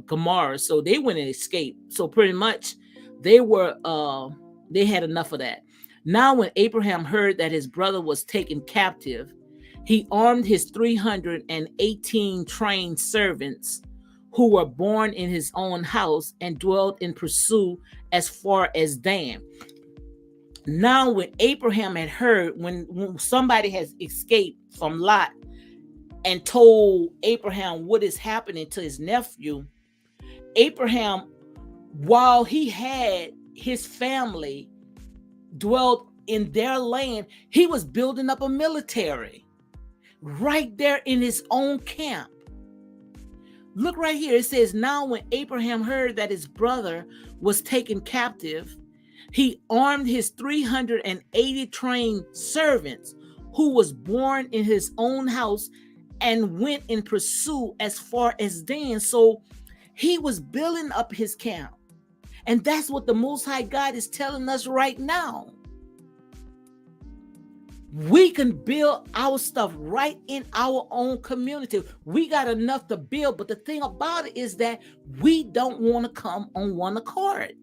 Gomorrah, so they went and escaped. So pretty much they had enough of that. Now when Abraham heard that his brother was taken captive, he armed his 318 trained servants who were born in his own house, and dwelt in pursuit as far as Dan. Now when Abraham had heard, when somebody has escaped from Lot and told Abraham what is happening to his nephew, Abraham, while he had his family dwelt in their land, he was building up a military right there in his own camp. Look right here. It says, now when Abraham heard that his brother was taken captive, he armed his 380 trained servants who was born in his own house, and went in pursuit as far as Dan. So he was building up his camp. And that's what the Most High God is telling us right now. We can build our stuff right in our own community. We got enough to build, but the thing about it is that we don't want to come on one accord.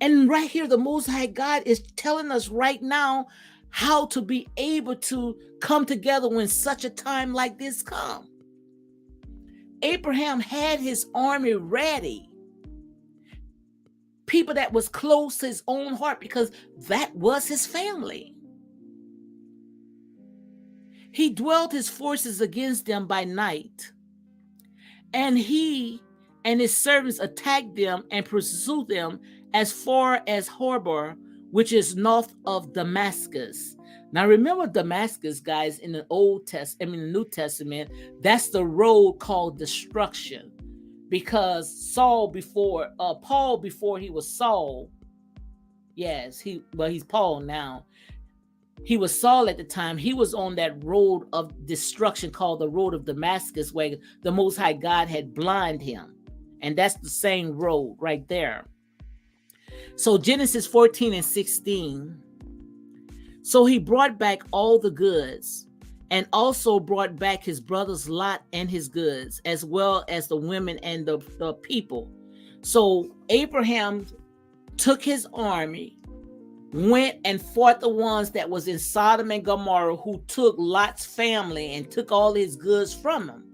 And right here, the Most High God is telling us right now how to be able to come together when such a time like this come. Abraham had his army ready. People that was close to his own heart, because that was his family. He dwelled his forces against them by night, and he and his servants attacked them and pursued them as far as Hagar, which is north of Damascus. Now remember Damascus, guys, in the the New Testament, that's the road called destruction. Because Paul before he was Saul, yes, he's Paul now. He was Saul at the time. He was on that road of destruction called the road of Damascus, where the Most High God had blinded him. And that's the same road right there. So Genesis 14 and 16. So he brought back all the goods, and also brought back his brother's Lot and his goods, as well as the women and the people. So Abraham took his army, went and fought the ones that was in Sodom and Gomorrah, who took Lot's family and took all his goods from him.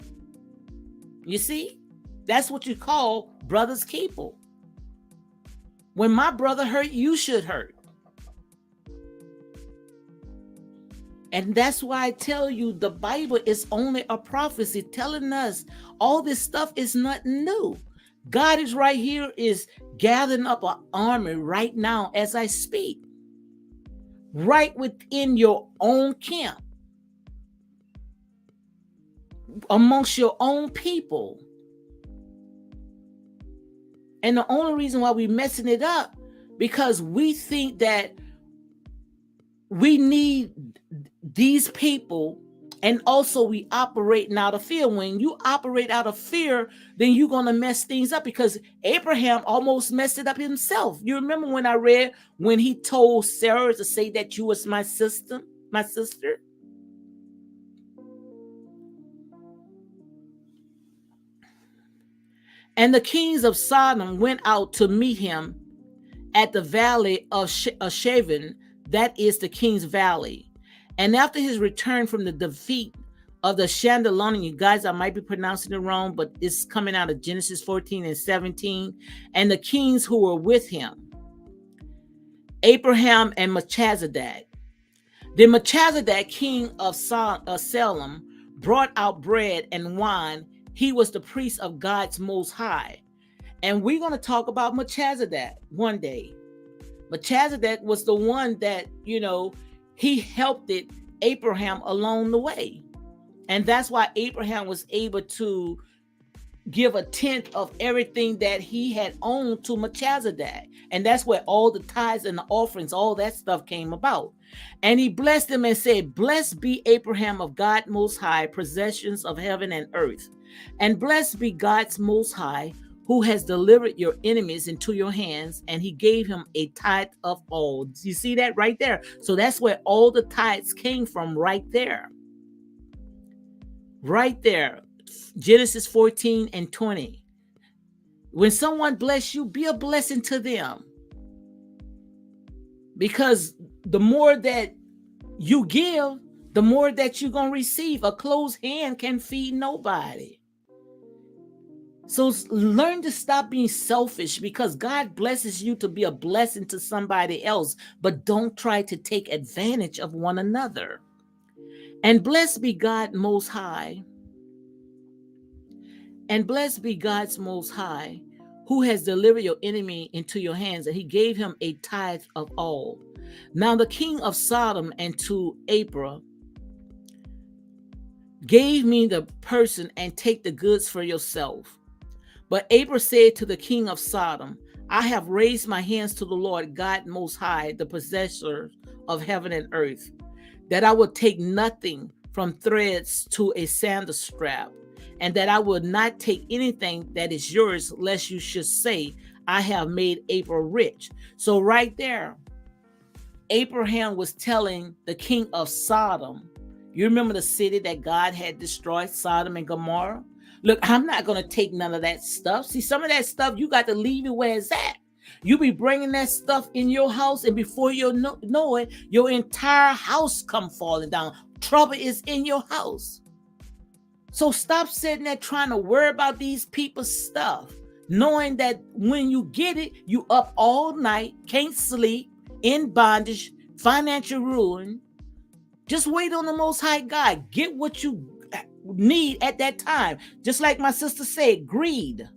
You see, that's what you call brother's keeper. When my brother hurt, you should hurt. And that's why I tell you, the Bible is only a prophecy telling us all this stuff is nothing new. God is right here, is gathering up an army right now as I speak, right within your own camp, amongst your own people. And the only reason why we're messing it up, because we think that we need these people, and also we operating out of fear. When you operate out of fear, then you're going to mess things up, because Abraham almost messed it up himself. You remember when I read when he told Sarah to say that you was my sister? And the kings of Sodom went out to meet him at the valley of Shavin, that is the king's valley. And after his return from the defeat of the Chandalonian, you guys, I might be pronouncing it wrong, but it's coming out of Genesis 14 and 17. And the kings who were with him, Abraham and Melchizedek. Then Melchizedek, king of Salem, brought out bread and wine. He was the priest of God's Most High. And we're going to talk about Melchizedek one day. Melchizedek was the one that, he helped Abraham along the way. And that's why Abraham was able to give a tenth of everything that he had owned to Melchizedek. And that's where all the tithes and the offerings, all that stuff came about. And he blessed him and said, "Blessed be Abraham of God Most High, possessions of heaven and earth. And blessed be God's Most High, who has delivered your enemies into your hands." And he gave him a tithe of all. You see that right there? So that's where all the tithes came from, right there. Right there. Genesis 14 and 20. When someone bless you, be a blessing to them. Because the more that you give, the more that you're going to receive. A closed hand can feed nobody. So learn to stop being selfish, because God blesses you to be a blessing to somebody else, but don't try to take advantage of one another. And blessed be God Most High. And blessed be God's Most High, who has delivered your enemy into your hands, and he gave him a tithe of all. Now the king of Sodom and to Abram gave me the person, and take the goods for yourself. But Abram said to the king of Sodom, "I have raised my hands to the Lord God Most High, the possessor of heaven and earth, that I would take nothing from threads to a sandal strap, and that I would not take anything that is yours, lest you should say, I have made Abram rich." So right there, Abraham was telling the king of Sodom, you remember the city that God had destroyed, Sodom and Gomorrah? Look, I'm not going to take none of that stuff. See, some of that stuff, you got to leave it where it's at. You be bringing that stuff in your house, and before you know it, your entire house come falling down. Trouble is in your house. So stop sitting there trying to worry about these people's stuff, knowing that when you get it, you up all night, can't sleep, in bondage, financial ruin. Just wait on the Most High God. Get what you need at that time. Just like my sister said, greed.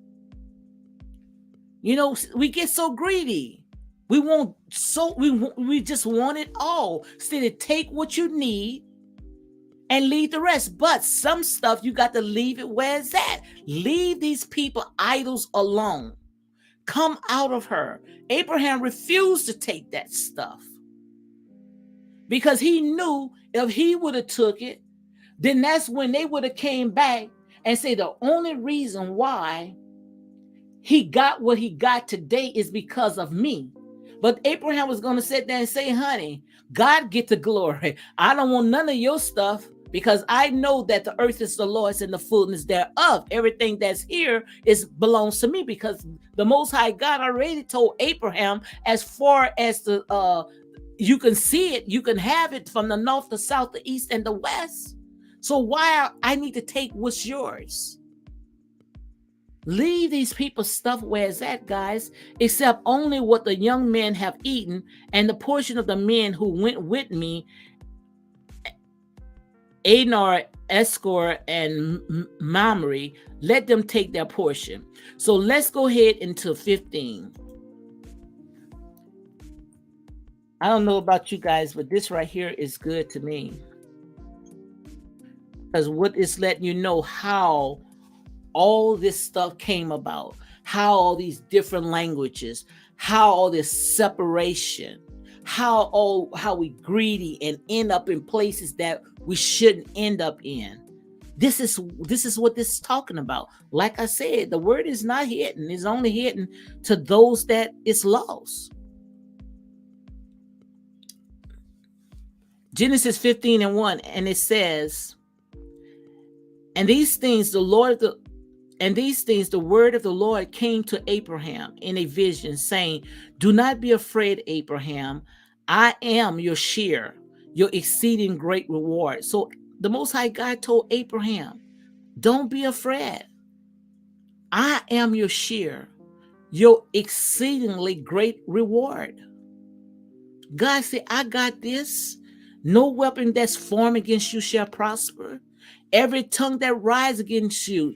You know, we get so greedy. We just want it all. Instead of take what you need and leave the rest. But some stuff you got to leave it where it's at. Leave these people idols alone. Come out of her. Abraham refused to take that stuff because he knew if he would have took it, then that's when they would have came back and say the only reason why he got what he got today is because of me. But Abraham was going to sit there and say, honey, God get the glory. I don't want none of your stuff because I know that the earth is the Lord's and the fullness thereof. Everything that's here belongs to me, because the Most High God already told Abraham, as far as the you can see it, you can have it from the north, the south, the east, and the west. So why I need to take what's yours? Leave these people's stuff where it's at, guys, except only what the young men have eaten, and the portion of the men who went with me, Anar, Eshcol, and Mamre, let them take their portion. So let's go ahead into 15. I don't know about you guys, but this right here is good to me. Because what it's letting you know how all this stuff came about, how all these different languages, how all this separation, how we greedy and end up in places that we shouldn't end up in. This is what this is talking about. Like I said, the word is not hidden. It's only hidden to those that is lost. Genesis 15:1, and it says, and these things the word of the Lord came to Abraham in a vision, saying, do not be afraid, Abraham. I am your shear, your exceeding great reward. So the Most High God told Abraham, don't be afraid. I am your shear, your exceedingly great reward. God said, I got this. No weapon that's formed against you shall prosper. Every tongue that rises against you,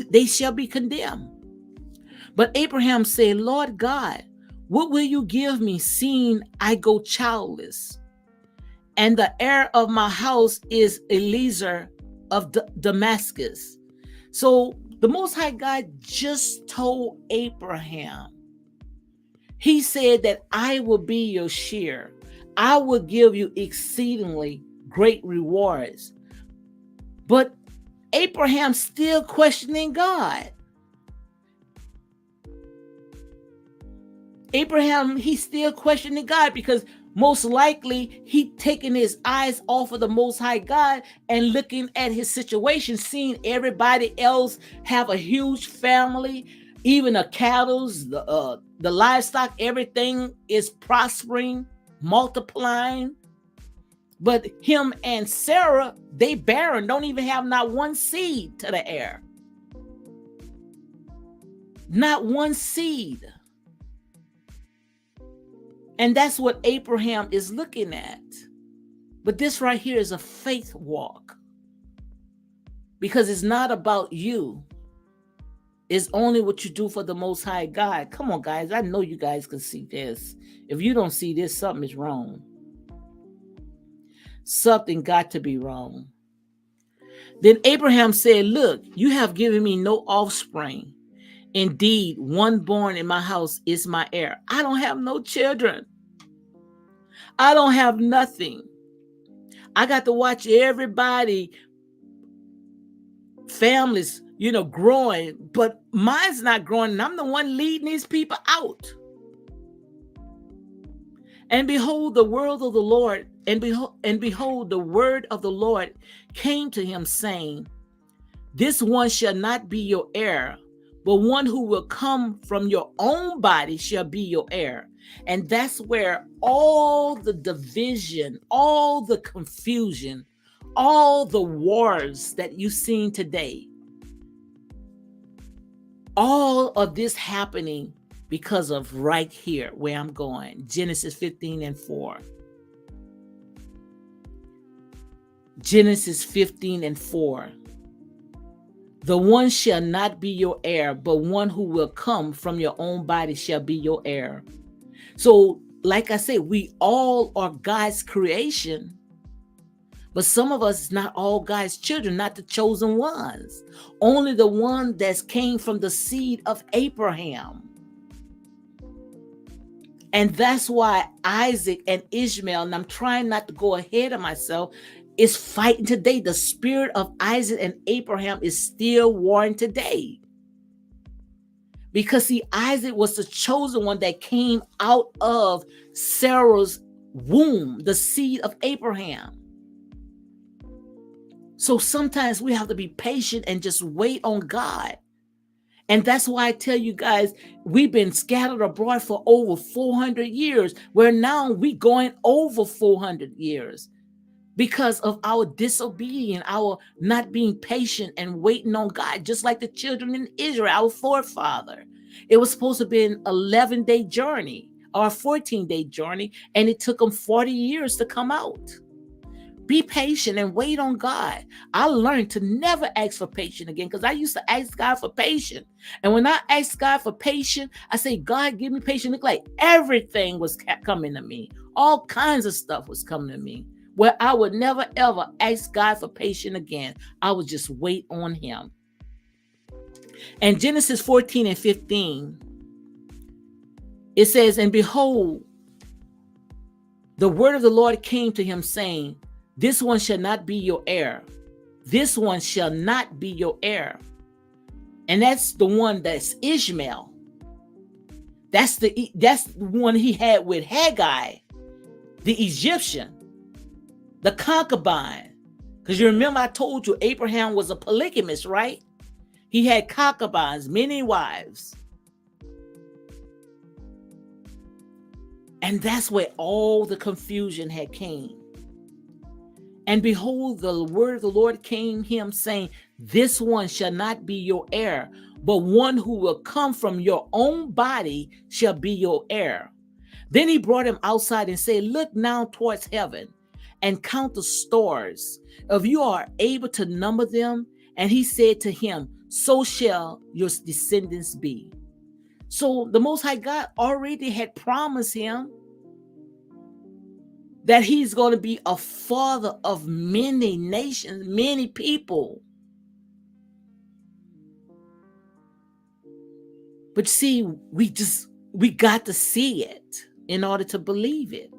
they shall be condemned. But Abraham said, Lord God, what will you give me, seeing I go childless? And the heir of my house is Eliezer of Damascus. So the Most High God just told Abraham, he said that I will be your shear. I will give you exceedingly great rewards. But Abraham still questioning God. Abraham, he's still questioning God because most likely he taking his eyes off of the Most High God and looking at his situation, seeing everybody else have a huge family, even the cattle, the livestock, everything is prospering, multiplying. But him and Sarah, they barren, don't even have not one seed to the heir. Not one seed. And that's what Abraham is looking at. But this right here is a faith walk. Because it's not about you. It's only what you do for the Most High God. Come on, guys. I know you guys can see this. If you don't see this, something is wrong. Something got to be wrong. Then Abraham said, look, you have given me no offspring. Indeed, one born in my house is my heir. I don't have no children. I don't have nothing. I got to watch everybody, families, growing, but mine's not growing, and I'm the one leading these people out. And behold, the word of the Lord, behold, the word of the Lord came to him, saying, this one shall not be your heir, but one who will come from your own body shall be your heir. And that's where all the division, all the confusion, all the wars that you've seen today, all of this happening because of right here where I'm going. Genesis 15:4. Genesis 15:4. The one shall not be your heir, but one who will come from your own body shall be your heir. So, like I say, we all are God's creation, but some of us is not all God's children, not the chosen ones. Only the one that came from the seed of Abraham. And that's why Isaac and Ishmael, and I'm trying not to go ahead of myself, is fighting today. The spirit of Isaac and Abraham is still warring today. Because see, Isaac was the chosen one that came out of Sarah's womb, the seed of Abraham. So sometimes we have to be patient and just wait on God. And that's why I tell you guys, we've been scattered abroad for over 400 years, where now we going over 400 years because of our disobedience, our not being patient and waiting on God, just like the children in Israel, our forefather. It was supposed to be an 11-day journey or a 14-day journey, and it took them 40 years to come out. Be patient and wait on God. I learned to never ask for patience again, because I used to ask God for patience. And when I asked God for patience, I say, God, give me patience. Look like everything was coming to me. All kinds of stuff was coming to me, where I would never, ever ask God for patience again. I would just wait on him. And Genesis 14:15, it says, and behold, the word of the Lord came to him, saying, this one shall not be your heir. This one shall not be your heir. And that's the one that's Ishmael. That's the one he had with Hagar, the Egyptian, the concubine. Because you remember I told you Abraham was a polygamist, right? He had concubines, many wives. And that's where all the confusion had came. And behold, the word of the Lord came him, saying, this one shall not be your heir, but one who will come from your own body shall be your heir. Then he brought him outside and said, look now towards heaven and count the stars, if you are able to number them. And he said to him, so shall your descendants be. So the Most High God already had promised him that he's going to be a father of many nations, many people. But see, we got to see it in order to believe it.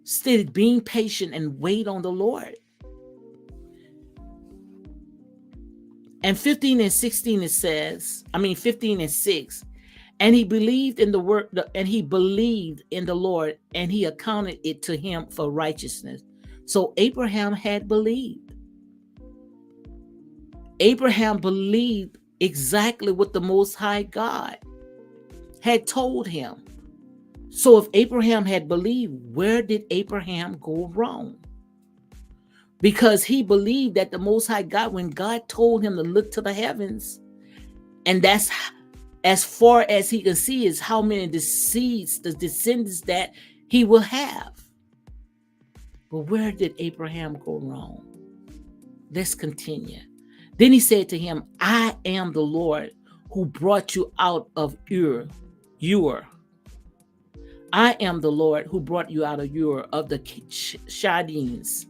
Still being patient and wait on the Lord. And 15:16 it says, 15:6, and he believed in the word, and he believed in the Lord, and he accounted it to him for righteousness. So Abraham had believed. Abraham believed exactly what the Most High God had told him. So if Abraham had believed, where did Abraham go wrong? Because he believed that the Most High God, when God told him to look to the heavens, and that's as far as he can see is how many the descendants that he will have. But where did Abraham go wrong? Let's continue. Then he said to him, I am the Lord who brought you out of Ur. I am the Lord who brought you out of Ur of the Chaldeans,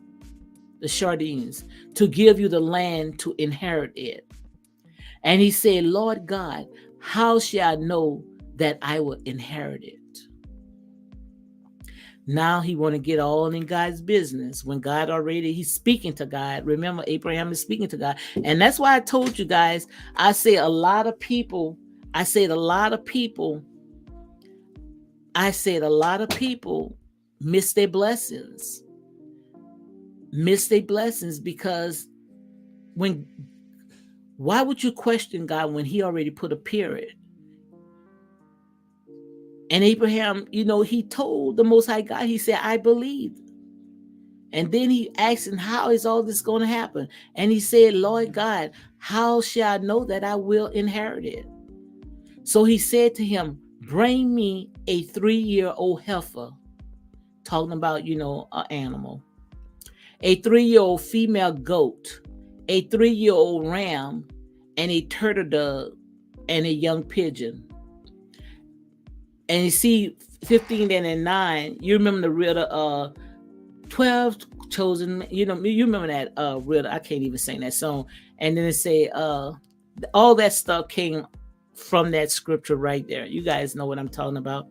to give you the land to inherit it. And he said, Lord God, how shall I know that I will inherit it? Now he want to get all in God's business when God already, he's speaking to God. Remember, Abraham is speaking to God. And that's why I told you guys, I said a lot of people miss their blessings. Miss their blessings because when Why would you question God when he already put a period? And Abraham, he told the Most High God, he said, I believe. And then he asked him, how is all this going to happen? And he said, Lord God, how shall I know that I will inherit it? So he said to him, bring me a 3-year-old heifer, talking about, an animal, a 3-year-old female goat, a 3-year-old ram, and a turtle dove, and a young pigeon. And you see 15 and 9, you remember the riddle, 12 chosen, you remember that riddle. I can't even sing that song. And then it say all that stuff came from that scripture right there. You guys know what I'm talking about.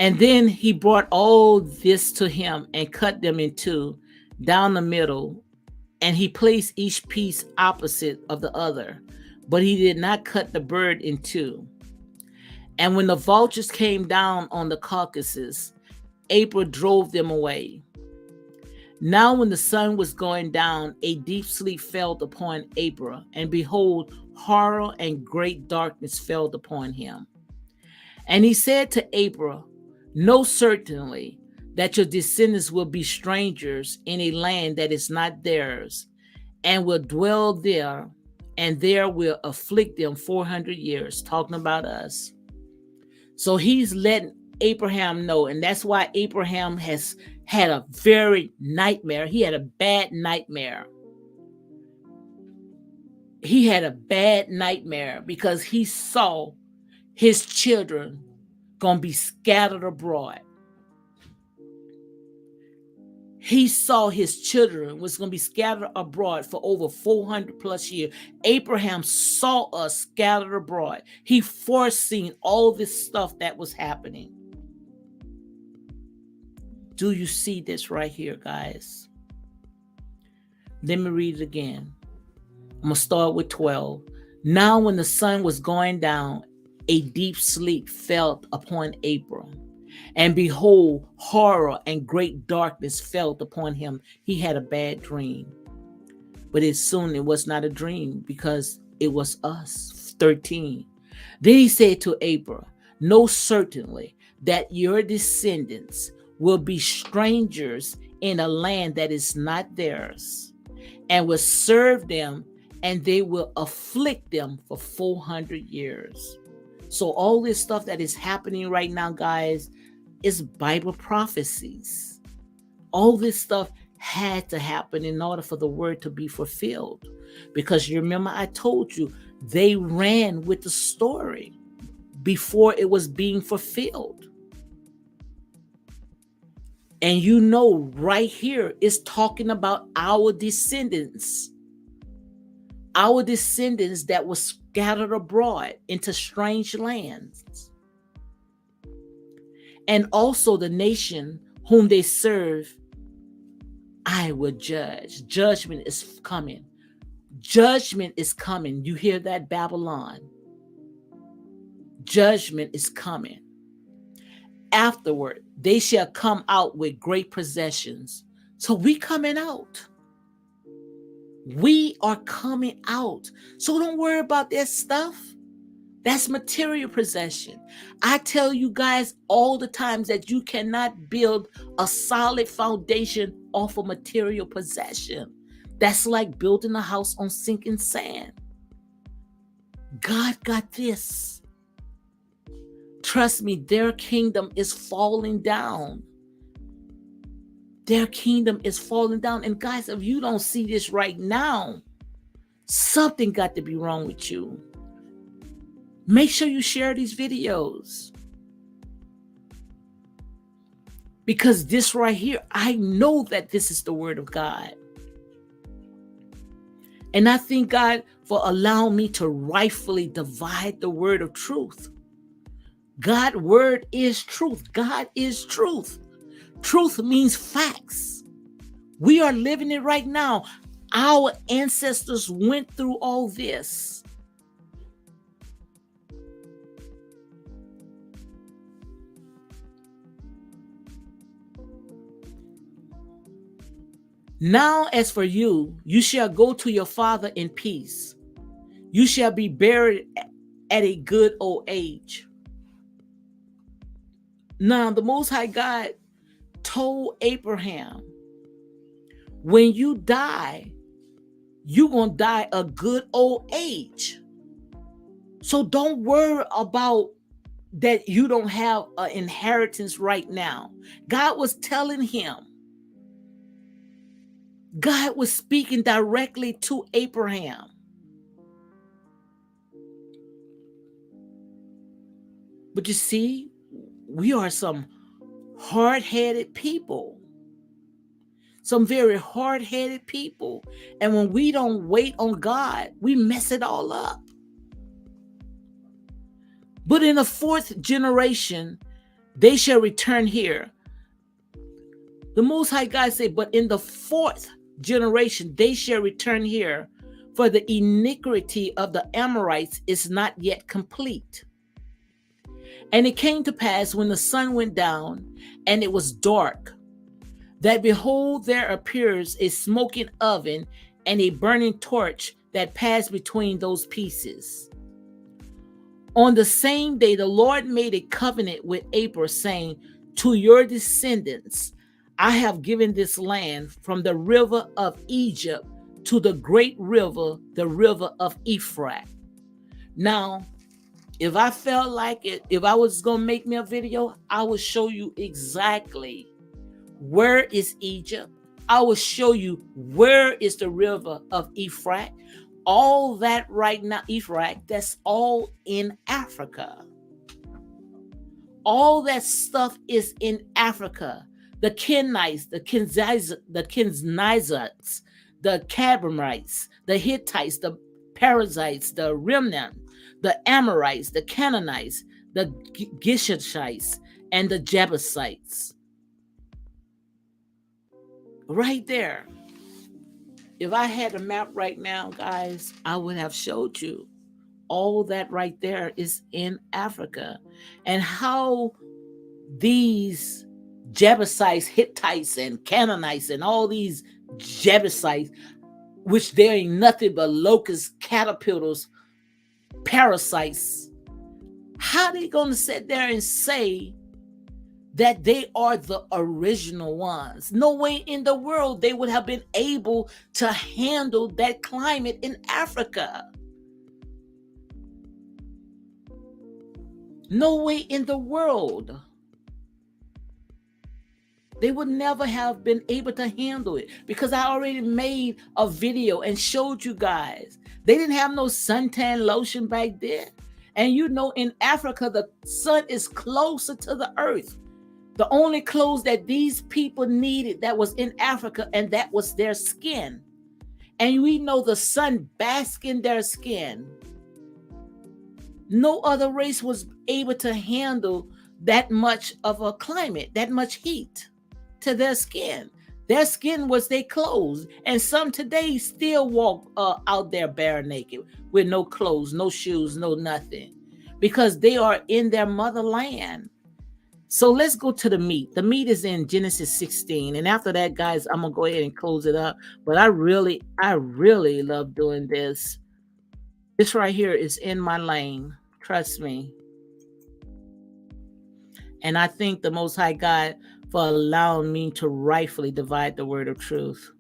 And then he brought all this to him and cut them in two down the middle, and he placed each piece opposite of the other, but he did not cut the bird in two. And when the vultures came down on the carcasses, April drove them away. Now when the sun was going down, a deep sleep fell upon Abram, and behold, horror and great darkness fell upon him. And he said to Abram, know certainly that your descendants will be strangers in a land that is not theirs, and will dwell there, and there will afflict them 400 years, talking about us. So he's letting Abraham know, and that's why Abraham has had a very nightmare. He had a bad nightmare. He had a bad nightmare because he saw his children going to be scattered abroad. He saw his children was going to be scattered abroad for over 400 plus years. Abraham saw us scattered abroad. He foreseen all this stuff that was happening. Do you see this right here, guys? Let me read it again. I'm going to start with 12. Now when the sun was going down, a deep sleep fell upon Abram. And behold, horror and great darkness fell upon him. He had a bad dream. But it was not a dream because it was us. 13. Then he said to Abram, know certainly that your descendants will be strangers in a land that is not theirs, and will serve them, and they will afflict them for 400 years. So all this stuff that is happening right now, guys, is Bible prophecies. All this stuff had to happen in order for the word to be fulfilled. Because you remember I told you, they ran with the story before it was being fulfilled. And right here is talking about our descendants. Our descendants that were scattered abroad into strange lands. And also the nation whom they serve, I will judge. Judgment is coming. Judgment is coming. You hear that, Babylon? Judgment is coming. Afterward, they shall come out with great possessions. So we coming out. We are coming out. So don't worry about that stuff. That's material possession. I tell you guys all the times that you cannot build a solid foundation off of material possession. That's like building a house on sinking sand. God got this. Trust me, their kingdom is falling down. Their kingdom is falling down. And guys, if you don't see this right now, something got to be wrong with you. Make sure you share these videos. Because this right here, I know that this is the word of God. And I thank God for allowing me to rightfully divide the word of truth. God's word is truth. God is truth. Truth means facts. We are living it right now. Our ancestors went through all this. Now as for you, you shall go to your father in peace. You shall be buried at a good old age. Now the Most High God told Abraham, when you die, you're going to die a good old age. So don't worry about that you don't have an inheritance right now. God was telling him, God was speaking directly to Abraham. But you see, we are some hard-headed people. Some very hard-headed people. And when we don't wait on God, we mess it all up. But in the fourth generation, they shall return here. The Most High God said, but in the fourth generation, they shall return here, for the iniquity of the Amorites is not yet complete. And it came to pass when the sun went down and it was dark, that behold, there appears a smoking oven and a burning torch that passed between those pieces. On the same day, the Lord made a covenant with Abraham, saying, to your descendants, I have given this land from the river of Egypt to the great river, the river of Euphrates. Now, if I felt like it, if I was going to make me a video, I would show you exactly where is Egypt. I will show you where is the river of Euphrates. All that right now, Euphrates, that's all in Africa. All that stuff is in Africa. The Kenites, the Kenizzites, the Cabarites, the Hittites, the Perizzites, the Remnant, the Amorites, the Canaanites, the Gishites, and the Jebusites. Right there. If I had a map right now, guys, I would have showed you. All that right there is in Africa. And how these Jebusites, Hittites, and Canaanites, and all these Jebusites, which there ain't nothing but locusts, caterpillars, parasites, how they gonna sit there and say that they are the original ones? No way in the world they would have been able to handle that climate in Africa. No way in the world. They would never have been able to handle it, because I already made a video and showed you guys. They didn't have no suntan lotion back then. And you know, in Africa, the sun is closer to the earth. The only clothes that these people needed that was in Africa, and that was their skin. And we know the sun basks in their skin. No other race was able to handle that much of a climate, that much heat to their skin. Their skin was their clothes. And some today still walk out there bare naked with no clothes, no shoes, no nothing, because they are in their motherland. So let's go to the meat. The meat is in Genesis 16. And after that, guys, I'm going to go ahead and close it up. But I really love doing this. This right here is in my lane. Trust me. And I thank the Most High God for allowing me to rightfully divide the word of truth.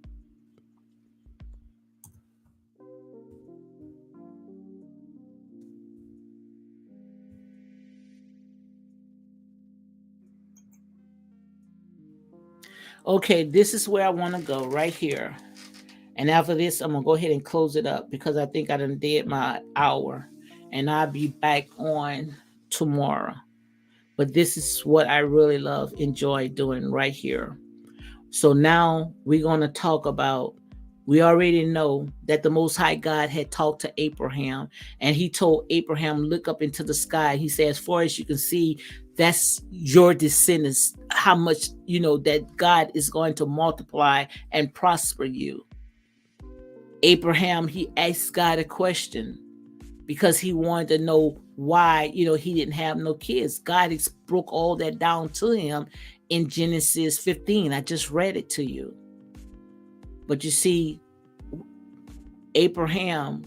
Okay, this is where I want to go, right here. And after this, I'm going to go ahead and close it up, because I think I done did my hour. And I'll be back on tomorrow. But this is what I really enjoy doing right here. So now we're going to talk about, we already know that the Most High God had talked to Abraham, and he told Abraham, look up into the sky. He said, as far as you can see, that's your descendants, how much, that God is going to multiply and prosper you. Abraham, he asked God a question, because he wanted to know why, he didn't have no kids. God broke all that down to him in Genesis 15. I just read it to you. But you see, Abraham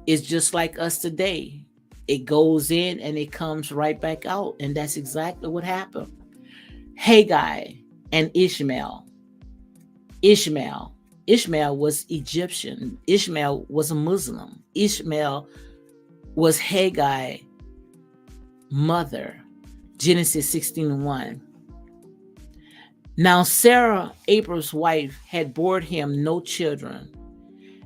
is just like us today. It goes in and it comes right back out. And that's exactly what happened. Hagar and Ishmael. Ishmael. Ishmael was Egyptian. Ishmael was a Muslim. Ishmael was Hagar's mother. Genesis 16:1. Now Sarah, Abram's wife, had borne him no children,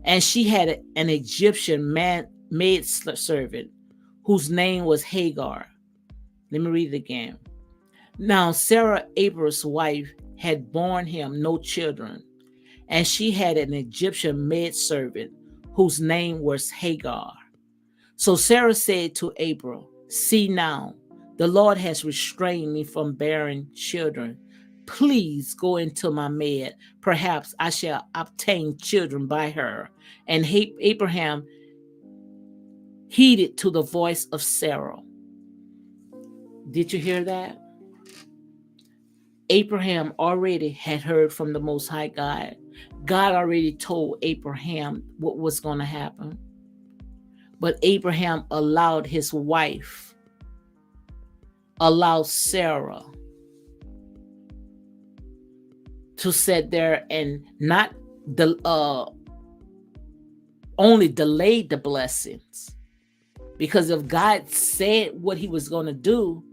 and she had an Egyptian maid servant whose name was Hagar. Let me read it again. Now Sarah, Abram's wife, had borne him no children, and she had an Egyptian maid servant whose name was Hagar. So Sarah said to Abram, "See now, the Lord has restrained me from bearing children. Please go into my maid. Perhaps I shall obtain children by her." And Abraham heeded to the voice of Sarah. Did you hear that? Abraham already had heard from the Most High God. God already told Abraham what was going to happen. But Abraham allowed his wife, allowed Sarah to sit there and not only delayed the blessings. Because if God said what he was going to do,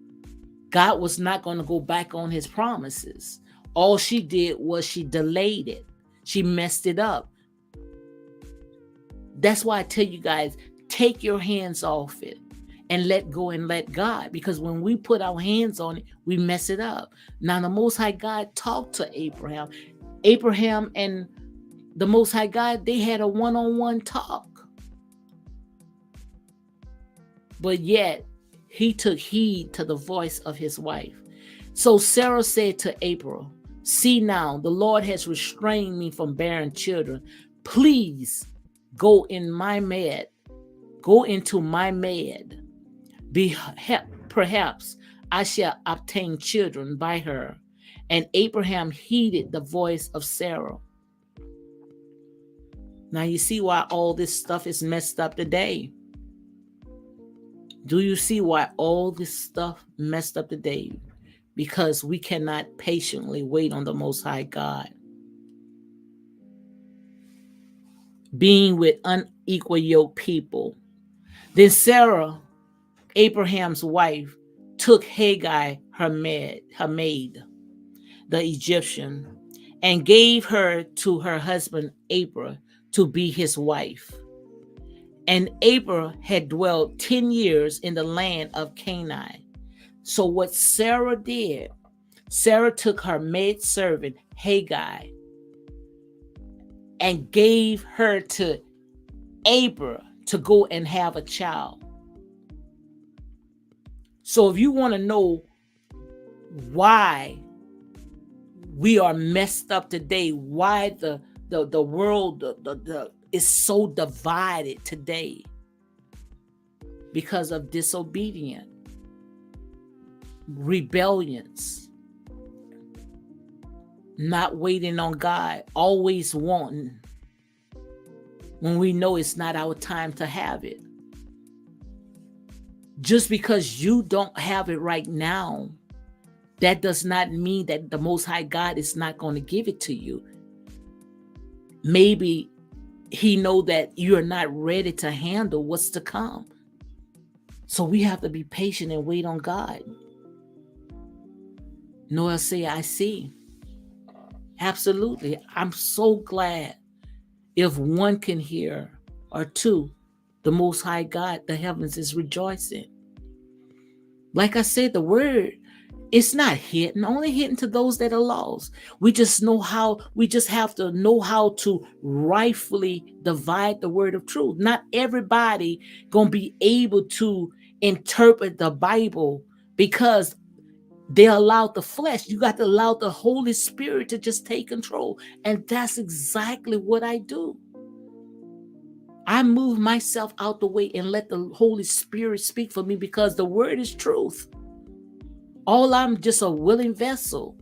God was not going to go back on his promises. All she did was she delayed it. She messed it up. That's why I tell you guys, take your hands off it and let go and let God. Because when we put our hands on it, we mess it up. Now, the Most High God talked to Abraham. Abraham and the Most High God, they had a one-on-one talk. But yet, he took heed to the voice of his wife. So Sarah said to Abram, "See now, the Lord has restrained me from bearing children. Please go into my maid. Perhaps I shall obtain children by her." And Abraham heeded the voice of Sarah. Now you see why all this stuff is messed up today. Do you see why all this stuff messed up today? Because we cannot patiently wait on the Most High God. Being with unequal yoked people. Then Sarah, Abraham's wife, took Hagar, her maid, the Egyptian, and gave her to her husband Abram to be his wife. And Abram had dwelt 10 years in the land of Canaan. So what Sarah did, Sarah took her maidservant Hagar and gave her to Abram to go and have a child. So if you want to know why we are messed up today, why the world is so divided today, because of disobedience, rebellions, not waiting on God, always wanting when we know it's not our time to have it. Just because you don't have it right now, that does not mean that the Most High God is not going to give it to you. Maybe he know that you're not ready to handle what's to come. So we have to be patient and wait on God. Noah say, "I see." Absolutely. I'm so glad if one can hear or two, the Most High God, the heavens is rejoicing. Like I said, the word, it's not hidden, only hidden to those that are lost. We just have to know how to rightfully divide the word of truth. Not everybody gonna be able to interpret the Bible because they allowed the flesh. You got to allow the Holy Spirit to just take control. And that's exactly what I do. I move myself out the way and let the Holy Spirit speak for me because the word is truth. All I'm just a willing vessel.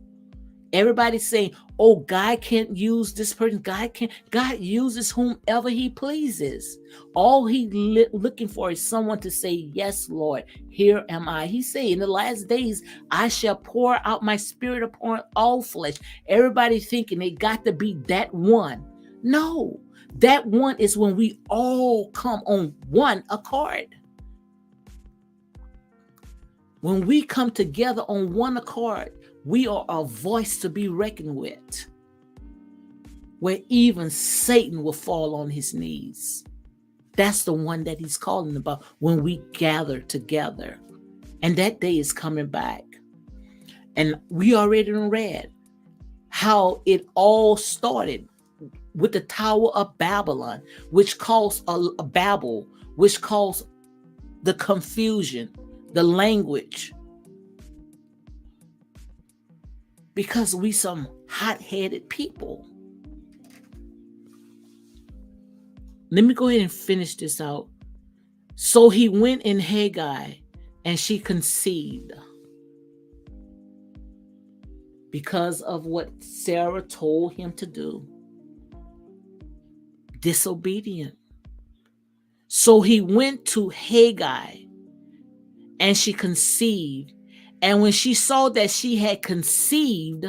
Everybody's saying, oh, God can't use this person. God uses whomever he pleases. All he looking for is someone to say, yes, Lord, here am I. He said, in the last days, I shall pour out my spirit upon all flesh. Everybody thinking they got to be that one. No, that one is when we all come on one accord. When we come together on one accord, we are a voice to be reckoned with, where even Satan will fall on his knees. That's the one that he's calling about, when we gather together. And that day is coming back. And we already read how it all started with the Tower of Babylon, which caused a Babel, which caused the confusion, the language. Because we some hot-headed people. Let me go ahead and finish this out. So he went in Hagar, and she conceived. Because of what Sarah told him to do. Disobedient. So he went to Hagar, and she conceived. And when she saw that she had conceived,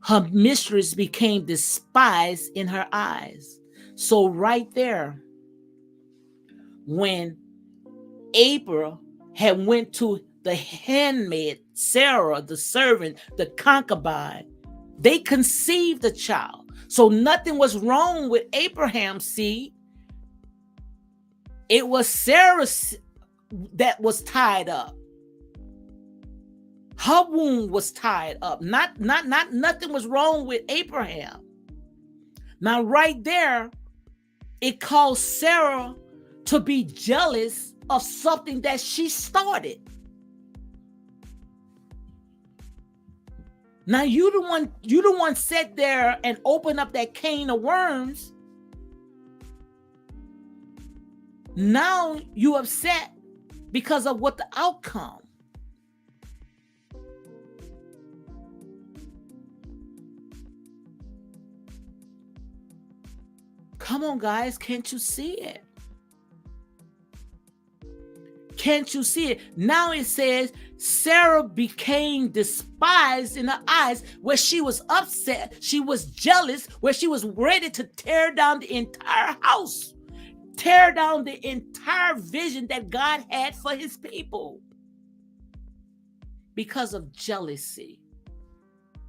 her mistress became despised in her eyes. So right there, when Abram had went to the handmaid, Sarah, the servant, the concubine, they conceived a child. So nothing was wrong with Abraham's seed. It was Sarah that was tied up. Her womb was tied up. Nothing was wrong with Abraham. Now, right there, it caused Sarah to be jealous of something that she started. Now you the one sat there and opened up that can of worms. Now you upset because of what the outcome. Come on, guys, can't you see it? Can't you see it? Now it says Sarah became despised in her eyes, where she was upset, she was jealous, where she was ready to tear down the entire house, tear down the entire vision that God had for his people. Because of jealousy.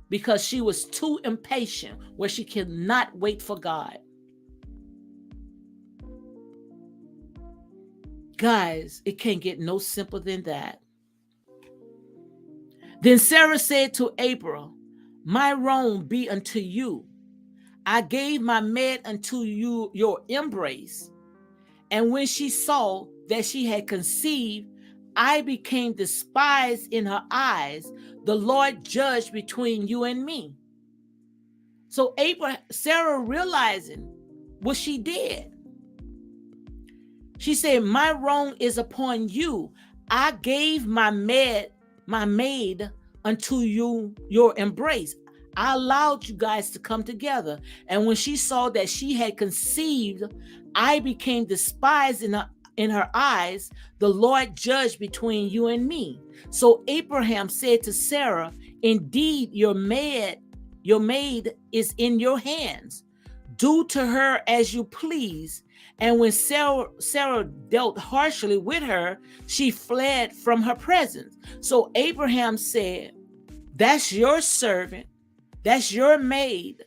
Because she was too impatient, where she cannot wait for God. Guys, it can't get no simpler than that. Then Sarah said to Abram, my wrong be unto you. I gave my maid unto you your embrace. And when she saw that she had conceived, I became despised in her eyes. The Lord judged between you and me. So Sarah realizing what she did. She said, my wrong is upon you. I gave my maid unto you your embrace. I allowed you guys to come together. And when she saw that she had conceived, I became despised in her eyes. The Lord judged between you and me. So Abraham said to Sarah, indeed, your maid is in your hands. Do to her as you please. And when Sarah dealt harshly with her, she fled from her presence. So Abraham said, that's your servant. That's your maid.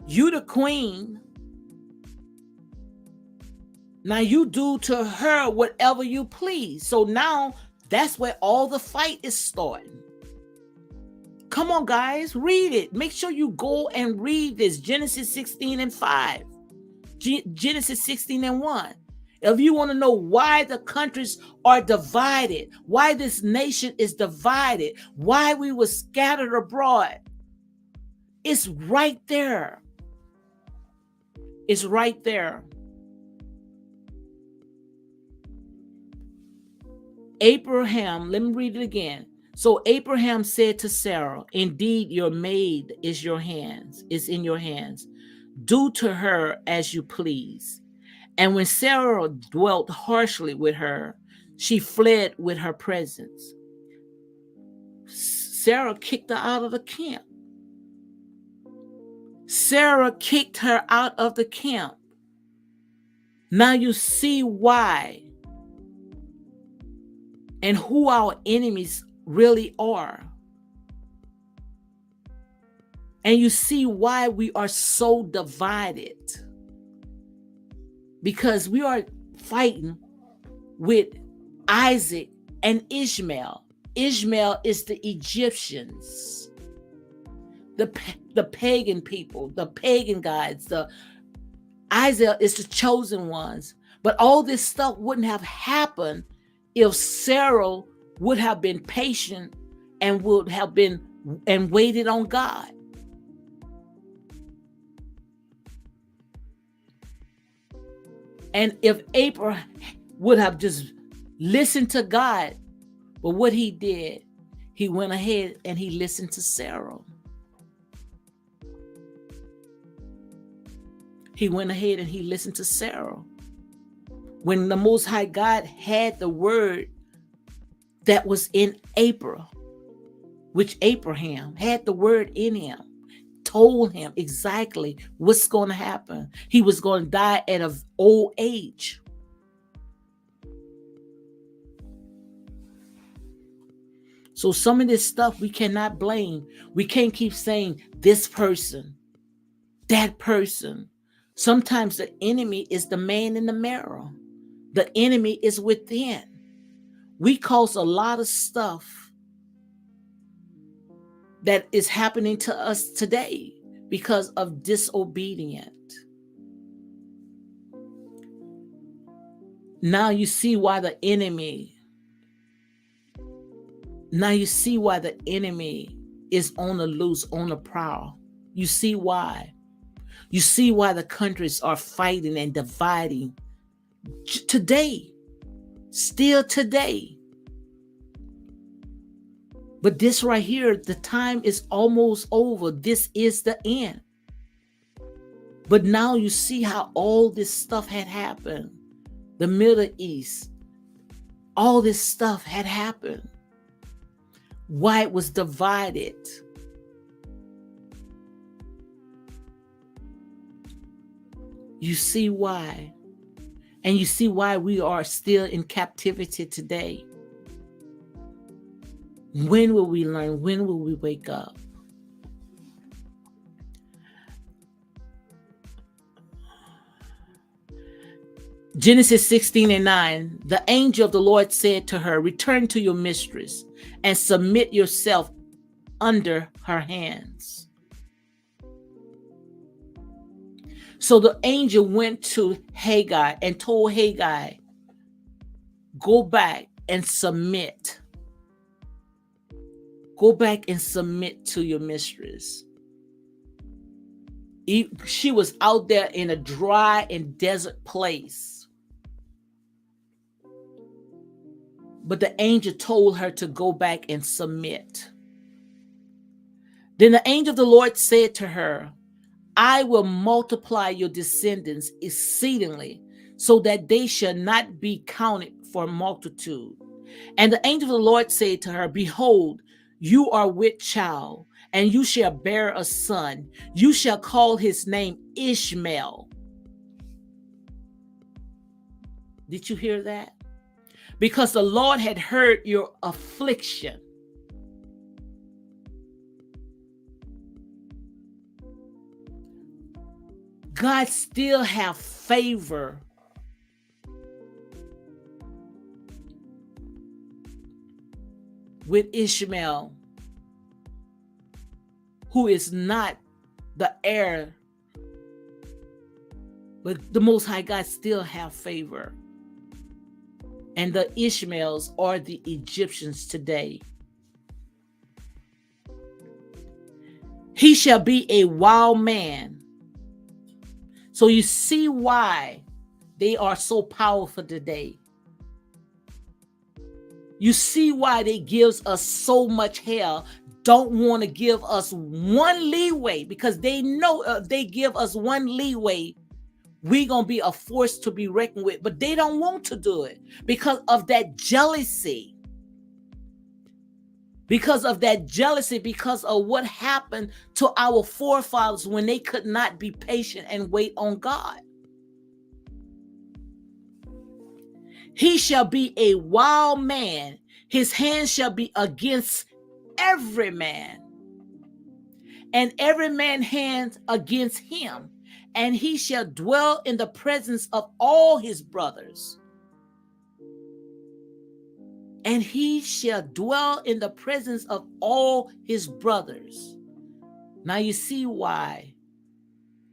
You the queen. Now you do to her whatever you please. So now that's where all the fight is starting. Come on, guys, read it. Make sure you go and read this. Genesis 16 and 5. Genesis 16 and 1. If you want to know why the countries are divided, why this nation is divided, why we were scattered abroad, it's right there. It's right there. Abraham, let me read it again. So Abraham said to Sarah, indeed, your maid is in your hands. Do to her as you please. And when Sarah dwelt harshly with her, she fled with her presence. Sarah kicked her out of the camp. Sarah kicked her out of the camp. Now you see why and who our enemies really are. And you see why we are so divided. Because we are fighting with Isaac and Ishmael. Ishmael is the Egyptians, the pagan people, the pagan gods. Isaac is the chosen ones. But all this stuff wouldn't have happened if Sarah would have been patient and would have been and waited on God. And if Abraham would have just listened to God, but what he did, he went ahead and he listened to Sarah. He went ahead and he listened to Sarah. When the Most High God had the word that was in April, which Abraham had the word in him, told him exactly what's going to happen. He was going to die at an old age. So some of this stuff we cannot blame. We can't keep saying this person, that person. Sometimes the enemy is the man in the mirror. The enemy is within. We cause a lot of stuff that is happening to us today because of disobedience. Now you see why the enemy is on the loose, on the prowl. You see why. You see why the countries are fighting and dividing today, still today. But this right here, the time is almost over. This is the end. But now you see how all this stuff had happened. The Middle East, all this stuff had happened. Why it was divided. You see why. And you see why we are still in captivity today. When will we learn? When will we wake up? Genesis 16:9, the angel of the Lord said to her, return to your mistress and submit yourself under her hands. So the angel went to Hagar and told Hagar, go back and submit. Go back and submit to your mistress. She was out there in a dry and desert place. But the angel told her to go back and submit. Then the angel of the Lord said to her, I will multiply your descendants exceedingly, so that they shall not be counted for multitude. And the angel of the Lord said to her, behold, you are with child, and you shall bear a son. You shall call his name Ishmael. Did you hear that? Because the Lord had heard your affliction. God still have favor with Ishmael, who is not the heir, but the Most High God still have favor. And the Ishmaels are the Egyptians today. He shall be a wild man. So you see why they are so powerful today. You see why they gives us so much hell, don't want to give us one leeway, because they know if they give us one leeway, we're going to be a force to be reckoned with. But they don't want to do it because of that jealousy. Because of that jealousy, because of what happened to our forefathers when they could not be patient and wait on God. He shall be a wild man. His hand shall be against every man, and every man's hand against him. And he shall dwell in the presence of all his brothers. And he shall dwell in the presence of all his brothers. Now you see why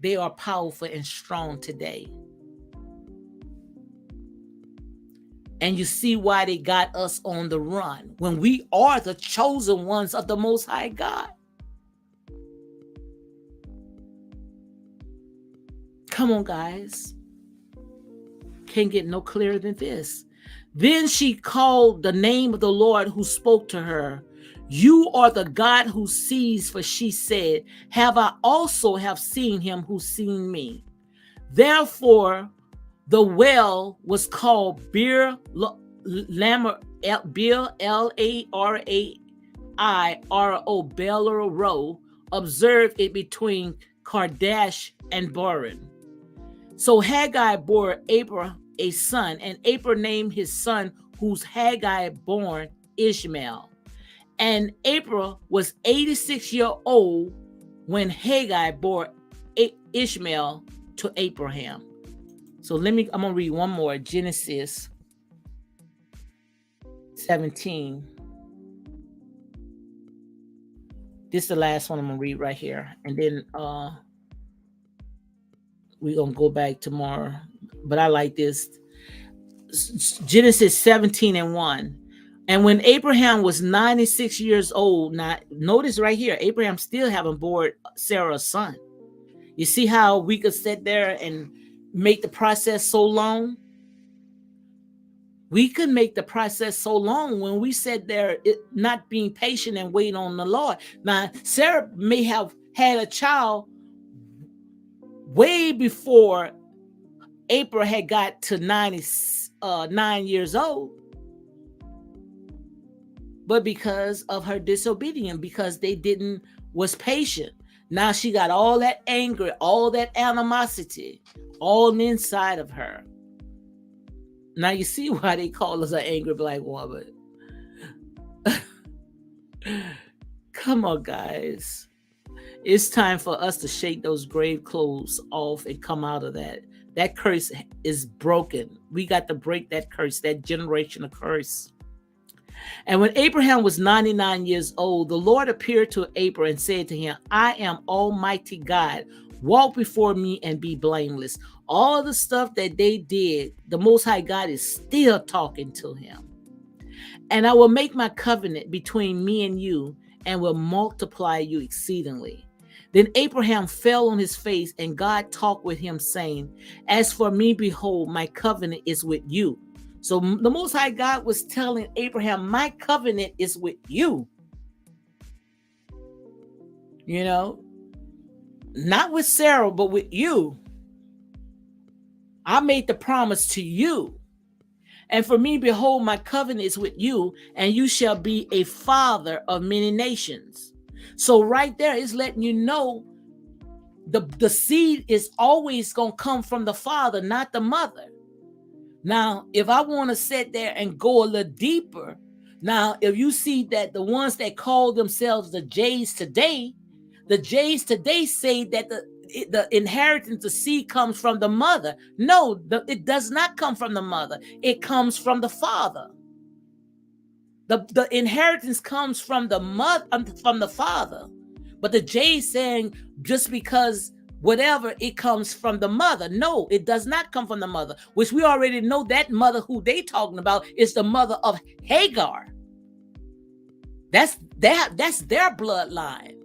they are powerful and strong today. And you see why they got us on the run when we are the chosen ones of the Most High God. Come on, guys. Can't get no clearer than this. Then she called the name of the Lord who spoke to her. You are the God who sees, for she said, have I also have seen him who seen me. Therefore, the well was called Bir Larai, Belar. Observe it between Kadesh and Boran. So Hagar bore Abram a son, and Abram named his son, whose Hagar born, Ishmael. And Abram was 86 years old when Hagar bore Ishmael to Abraham. So I'm going to read one more. Genesis 17. This is the last one I'm going to read right here. And then we're going to go back tomorrow. But I like this. Genesis 17:1. And when Abraham was 96 years old, now notice right here, Abraham still haven't born Sarah a son. You see how we could sit there and make the process so long? We could make the process so long when we sat there not being patient and waiting on the Lord. Now, Sarah may have had a child way before Abraham had got to 99 years old. But because of her disobedience, because they was patient. Now she got all that anger, all that animosity, all inside of her. Now you see why they call us an angry black woman. Come on, guys. It's time for us to shake those grave clothes off and come out of that. That curse is broken. We got to break that curse, that generational curse. And when Abraham was 99 years old, the Lord appeared to Abraham and said to him, I am Almighty God. Walk before me and be blameless. All the stuff that they did, the Most High God is still talking to him. And I will make my covenant between me and you and will multiply you exceedingly. Then Abraham fell on his face, and God talked with him, saying, as for me, behold, my covenant is with you. So the Most High God was telling Abraham, my covenant is with you. You know, not with Sarah, but with you. I made the promise to you. And for me, behold, my covenant is with you, and you shall be a father of many nations. So right there is letting you know the seed is always going to come from the father, not the mother. Now, if I want to sit there and go a little deeper, now, if you see that the ones that call themselves the Jays today say that the inheritance, the seed comes from the mother. No, it does not come from the mother. It comes from the father. The inheritance comes from the mother, from the father. But the Jays saying just because whatever, it comes from the mother. No, it does not come from the mother, which we already know that mother who they talking about is the mother of Hagar. That's their bloodline.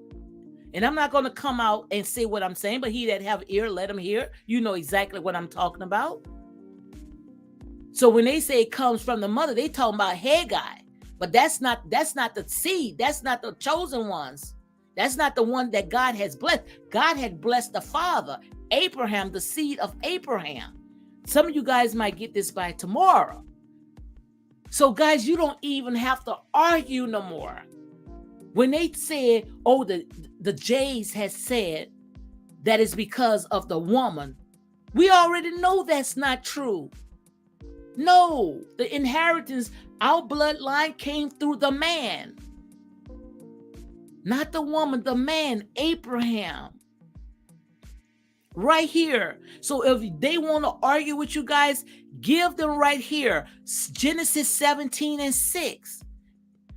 And I'm not going to come out and say what I'm saying, but he that have ear, let him hear. You know exactly what I'm talking about. So when they say it comes from the mother, they talking about Hagar. But that's not the seed. That's not the chosen ones. That's not the one that God has blessed. God had blessed the father, Abraham, the seed of Abraham. Some of you guys might get this by tomorrow. So guys, you don't even have to argue no more. When they said, oh, the Jays has said that it's because of the woman, we already know that's not true. No, the inheritance, our bloodline came through the man. Not the woman, the man, Abraham. Right here. So if they want to argue with you guys, give them right here. Genesis 17:6.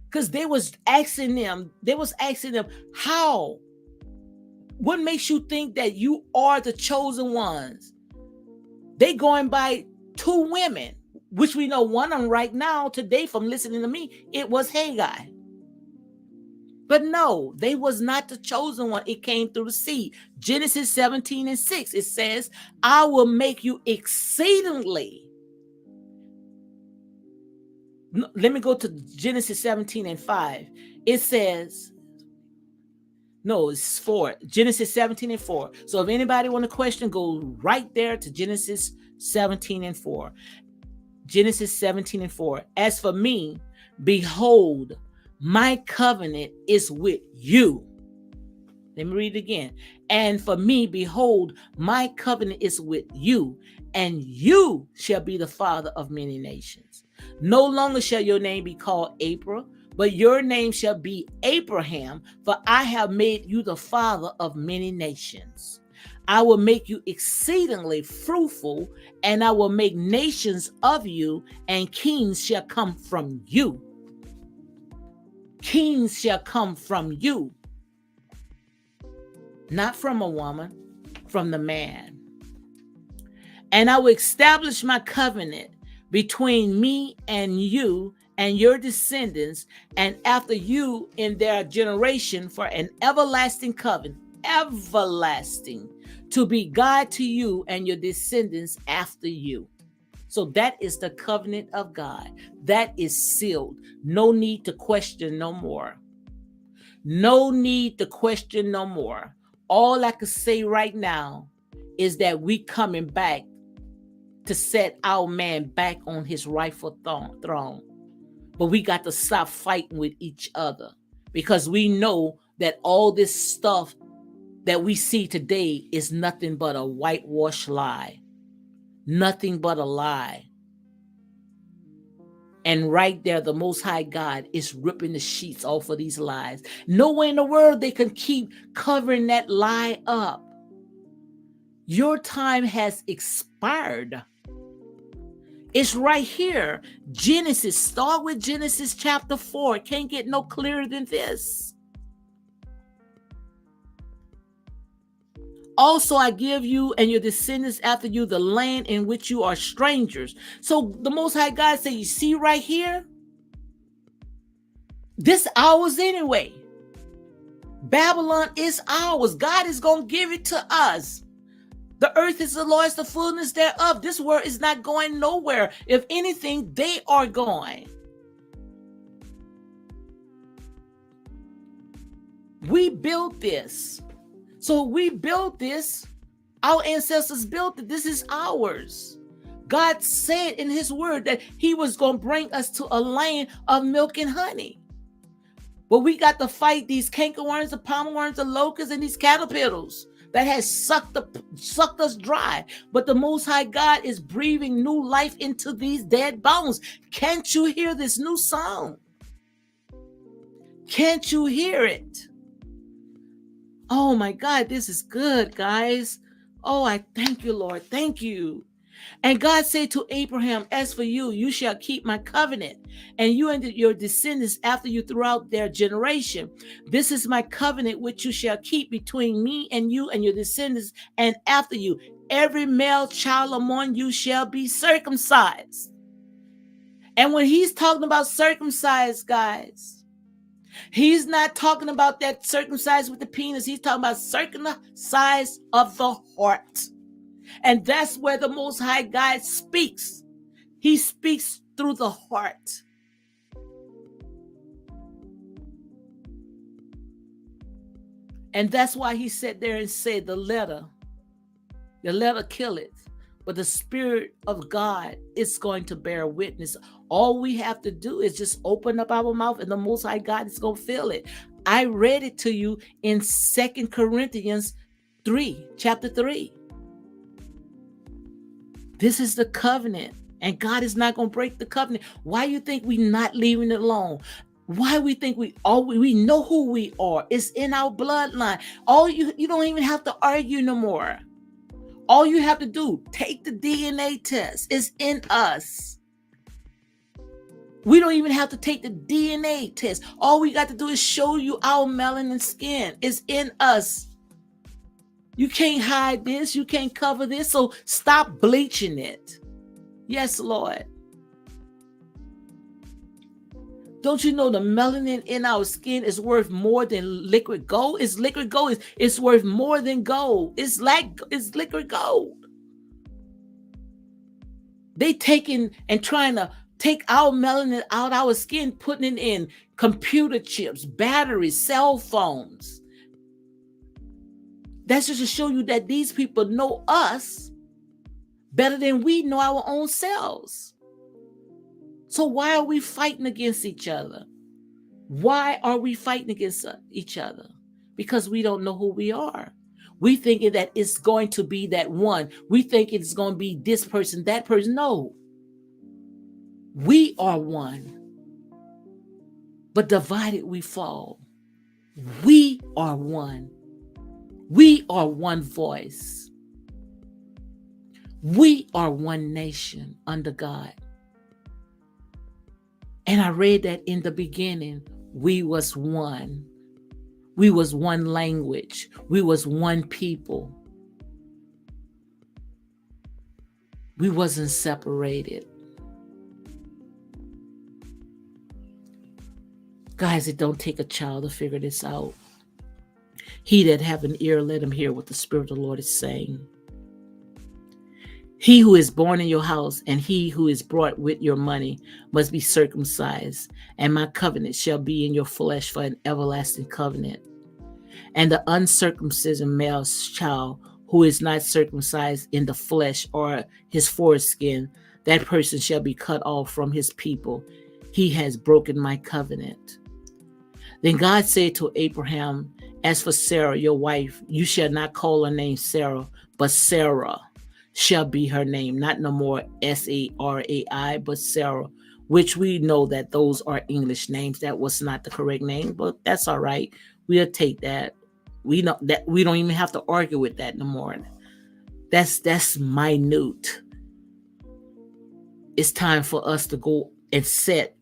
Because they was asking them, how? What makes you think that you are the chosen ones? They going by two women, which we know one of them right now today from listening to me, it was Hagar. But no, they was not the chosen one. It came through the seed. Genesis 17:6, it says, I will make you exceedingly. Let me go to Genesis 17:5. It says, no, it's 4. Genesis 17:4. So if anybody want to question, go right there to Genesis 17:4. Genesis 17:4. As for me, behold, my covenant is with you. Let me read it again. And for me, behold, my covenant is with you, and you shall be the father of many nations. No longer shall your name be called Abram, but your name shall be Abraham, for I have made you the father of many nations. I will make you exceedingly fruitful, and I will make nations of you, and kings shall come from you. Kings shall come from you. Not from a woman, from the man. And I will establish my covenant between me and you and your descendants, and after you in their generation, for an everlasting covenant, everlasting, to be God to you and your descendants after you. So that is the covenant of God. That is sealed. No need to question no more. No need to question no more. All I can say right now is that we coming back to set our man back on his rightful throne. But we got to stop fighting with each other, because we know that all this stuff that we see today is nothing but a whitewashed lie. Nothing but a lie. And right there, the Most High God is ripping the sheets off of these lies. Nowhere in the world they can keep covering that lie up. Your time has expired. It's right here. Genesis. Start with Genesis chapter 4. Can't get no clearer than this. Also, I give you and your descendants after you the land in which you are strangers. So the Most High God said, you see right here? This ours anyway. Babylon is ours. God is going to give it to us. The earth is the Lord's, the fullness thereof. This world is not going nowhere. If anything, they are going. We built this. So we built this. Our ancestors built it. This is ours. God said in his word that he was going to bring us to a land of milk and honey. But we got to fight these cankerworms, the palmer worms, the locusts, and these caterpillars that has sucked us dry. But the Most High God is breathing new life into these dead bones. Can't you hear this new song? Can't you hear it? Oh my God, this is good, guys. Oh, I thank you, Lord. Thank you. And God said to Abraham, as for you, you shall keep my covenant, and you and your descendants after you throughout their generation. This is my covenant which you shall keep between me and you and your descendants and after you. Every male child among you shall be circumcised. And when he's talking about circumcised, guys, he's not talking about that circumcised with the penis. He's talking about circumcised of the heart. And that's where the Most High God speaks. He speaks through the heart. And that's why he sat there and said, the letter killeth, but the Spirit of God is going to bear witness. All we have to do is just open up our mouth, and the Most High God is going to fill it. I read it to you in 2 Corinthians 3, chapter 3. This is the covenant, and God is not going to break the covenant. Why you think we not leaving it alone? Why we think we know who we are? It's in our bloodline. You don't even have to argue no more. All you have to do, take the DNA test. It's in us. We don't even have to take the DNA test. All we got to do is show you our melanin skin. It's in us. You can't hide this. You can't cover this. So stop bleaching it. Yes, Lord. Don't you know the melanin in our skin is worth more than liquid gold? It's liquid gold. It's worth more than gold. It's liquid gold. They taking and trying to take our melanin out our skin, putting it in computer chips, batteries, cell phones. That's just to show you that these people know us better than we know our own selves. So why are we fighting against each other? Why are we fighting against each other? Because we don't know who we are. We thinking that it's going to be that one. We think it's going to be this person, that person. No. We are one. But divided we fall. We are one. We are one voice. We are one nation under God. And I read that in the beginning, we was one. We was one language. We was one people. We wasn't separated. Guys, it don't take a child to figure this out. He that have an ear, let him hear what the Spirit of the Lord is saying. He who is born in your house and he who is brought with your money must be circumcised, and my covenant shall be in your flesh for an everlasting covenant. And the uncircumcision male child who is not circumcised in the flesh or his foreskin, that person shall be cut off from his people. He has broken my covenant. Then God said to Abraham, as for Sarah, your wife, you shall not call her name Sarah, but Sarah shall be her name. Not no more Sarai, but Sarah, which we know that those are English names. That was not the correct name, but that's all right. We'll take that. We know that we don't even have to argue with that no more. That's minute. It's time for us to go and sit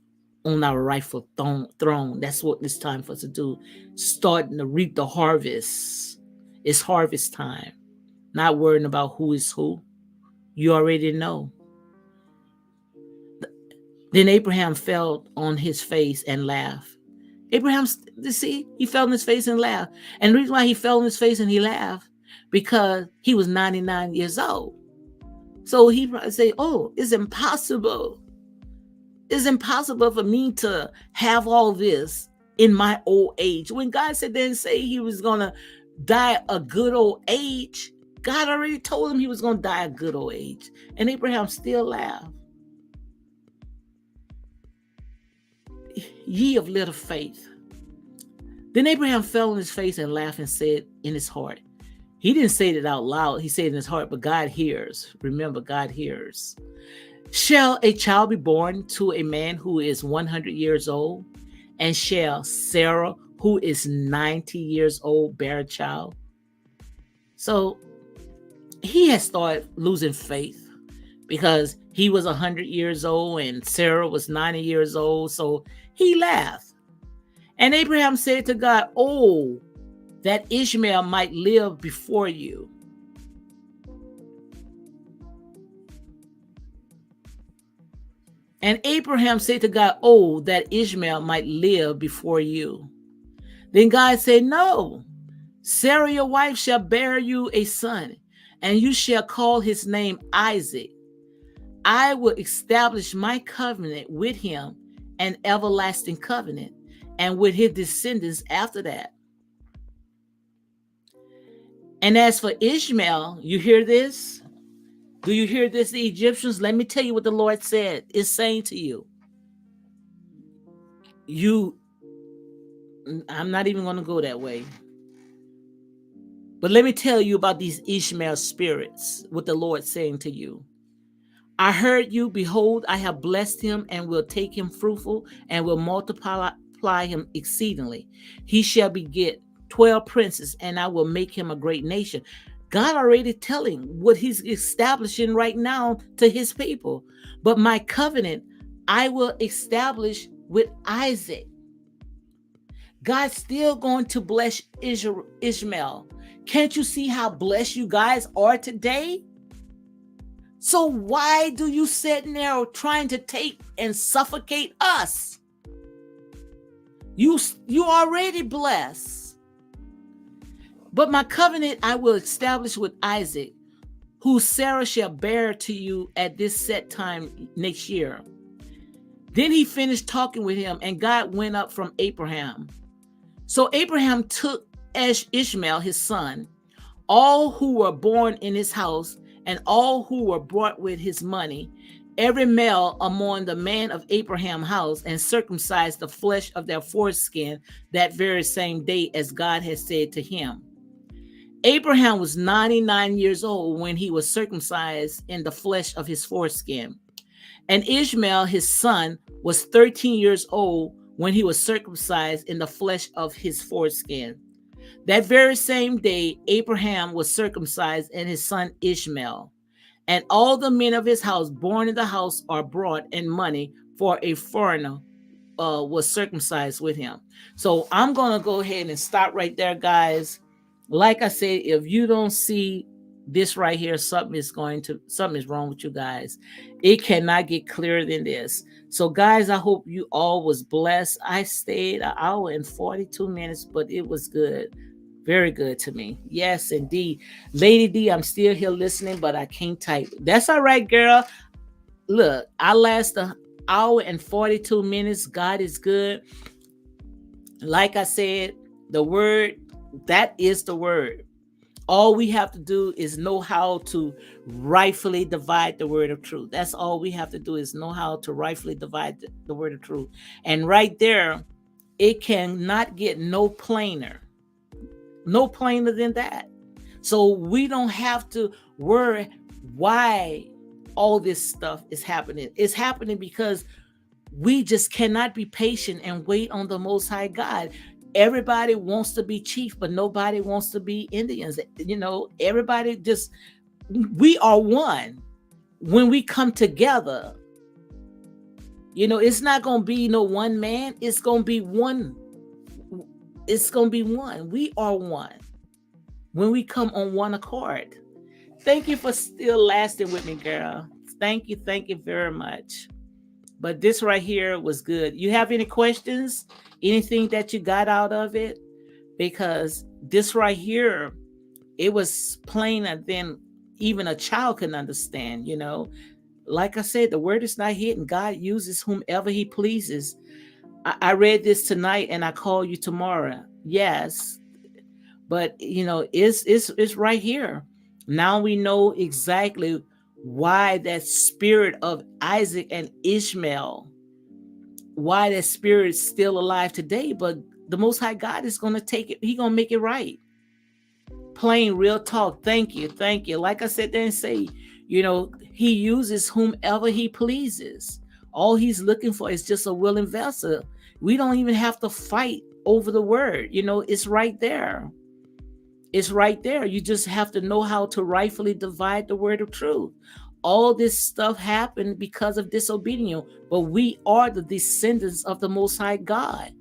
on our rightful throne. That's what it's time for us to do. Starting to reap the harvest. It's harvest time. Not worrying about who is who. You already know. Then Abraham fell on his face and laughed. Abraham, you see, he fell on his face and laughed. And the reason why he fell on his face and he laughed, because he was 99 years old. So he probably say, oh, it's impossible. It's impossible for me to have all this in my old age. When God said then say he was going to die a good old age, God already told him he was going to die a good old age. And Abraham still laughed. Ye of little faith. Then Abraham fell on his face and laughed and said in his heart. He didn't say it out loud. He said in his heart, but God hears. Remember, God hears. Shall a child be born to a man who is 100 years old? And shall Sarah, who is 90 years old, bear a child? So he has started losing faith because he was 100 years old and Sarah was 90 years old. So he laughed. And Abraham said to God, oh, that Ishmael might live before you. And Abraham said to God, oh, that Ishmael might live before you. Then God said, no, Sarah, your wife, shall bear you a son, and you shall call his name Isaac. I will establish my covenant with him, an everlasting covenant, and with his descendants after that. And as for Ishmael, you hear this? Do you hear this, the Egyptians? Let me tell you what the Lord said is saying to you. I'm not even going to go that way. But let me tell you about these Ishmael spirits, what the Lord saying to you. I heard you, behold, I have blessed him and will take him fruitful and will multiply him exceedingly. He shall beget 12 princes and I will make him a great nation. God already telling what he's establishing right now to his people. But my covenant I will establish with Isaac. God's still going to bless Ishmael. Can't you see how blessed you guys are today? So why do you sit there trying to take and suffocate us? You already blessed. But my covenant I will establish with Isaac, who Sarah shall bear to you at this set time next year. Then he finished talking with him, and God went up from Abraham. So Abraham took Ishmael, his son, all who were born in his house, and all who were brought with his money, every male among the man of Abraham's house, and circumcised the flesh of their foreskin that very same day as God had said to him. Abraham was 99 years old when he was circumcised in the flesh of his foreskin. And Ishmael, his son, was 13 years old when he was circumcised in the flesh of his foreskin. That very same day, Abraham was circumcised and his son Ishmael. And all the men of his house born in the house are brought in money, for a foreigner was circumcised with him. So I'm going to go ahead and stop right there, guys. Like I said, if you don't see this right here, something is wrong with you guys. It cannot get clearer than this. So guys, I hope you all was blessed. I stayed an hour and 42 minutes, but it was good. Very good to me. Yes, indeed. Lady D, I'm still here listening, but I can't type. That's all right, girl. Look, I last an hour and 42 minutes. God is good. Like I said, the word, that is the word. All we have to do is know how to rightfully divide the word of truth. That's all we have to do is know how to rightfully divide the word of truth. And right there, it cannot get no plainer than that. So we don't have to worry why all this stuff is happening. It's happening because we just cannot be patient and wait on the Most High God. Everybody wants to be chief, but nobody wants to be Indians. Everybody just, we are one. When we come together, it's not going to be no one man. It's going to be one. It's going to be one. We are one when we come on one accord. Thank you for still lasting with me, girl. Thank you very much. But this right here was good. You have any questions? Anything that you got out of it? Because this right here, it was plainer than even a child can understand, Like I said, the word is not hidden. God uses whomever he pleases. I read this tonight and I call you tomorrow. Yes. But, it's right here. Now we know exactly why that spirit of Isaac and Ishmael, why that spirit is still alive today. But the Most High God is going to take it. He's going to make it right. Plain real talk. Thank you. Like I said, then say, he uses whomever he pleases. All he's looking for is just a willing vessel. We don't even have to fight over the word. It's right there. It's right there. You just have to know how to rightfully divide the word of truth. All this stuff happened because of disobedience, but we are the descendants of the Most High God.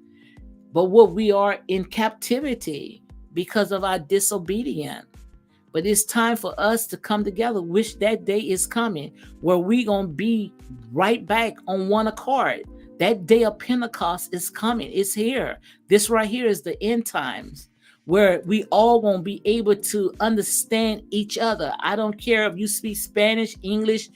But what we are in captivity because of our disobedience. But it's time for us to come together, which that day is coming, where we're going to be right back on one accord. That day of Pentecost is coming. It's here. This right here is the end times, where we all won't be able to understand each other. I don't care if you speak Spanish, English,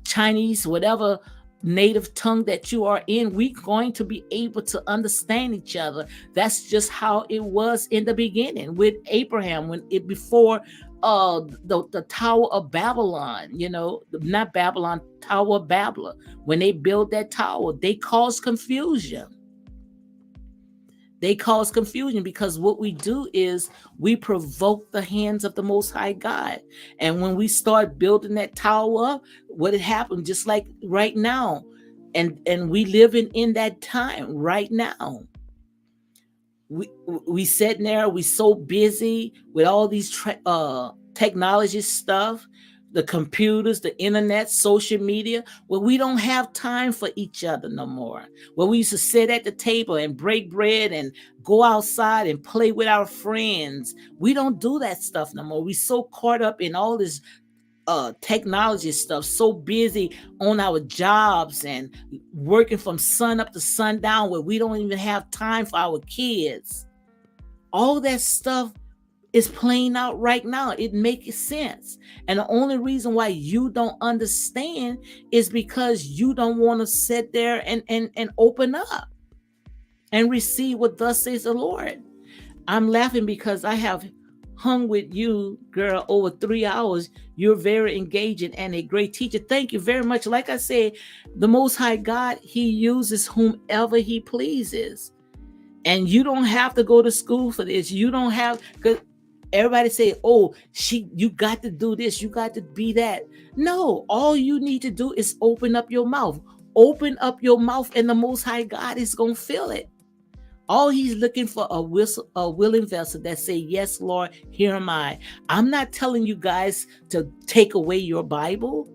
Chinese, whatever native tongue that you are in, we're going to be able to understand each other. That's just how it was in the beginning with Abraham, when it before the Tower of Babylon, not Babylon, Tower of Babylon. When they built that tower, they caused confusion. They cause confusion because what we do is we provoke the hands of the Most High God. And when we start building that tower up, what had happened, just like right now, and we living in that time right now. We sitting there, we so busy with all these technology stuff, the computers, the internet, social media, where we don't have time for each other no more. Where we used to sit at the table and break bread and go outside and play with our friends. We don't do that stuff no more. We so caught up in all this technology stuff, so busy on our jobs and working from sun up to sundown, where we don't even have time for our kids. All that stuff is playing out right now. It makes sense. And the only reason why you don't understand is because you don't want to sit there and open up and receive what thus says the Lord. I'm laughing because I have hung with you, girl, over 3 hours. You're very engaging and a great teacher. Thank you very much. Like I said, the Most High God, He uses whomever He pleases. And you don't have to go to school for this. You don't have, because everybody say, oh, you got to do this, you got to be that. No, all you need to do is open up your mouth. Open up your mouth and the Most High God is going to fill it. All He's looking for a willing vessel that say, yes, Lord, here am I. I'm not telling you guys to take away your Bible,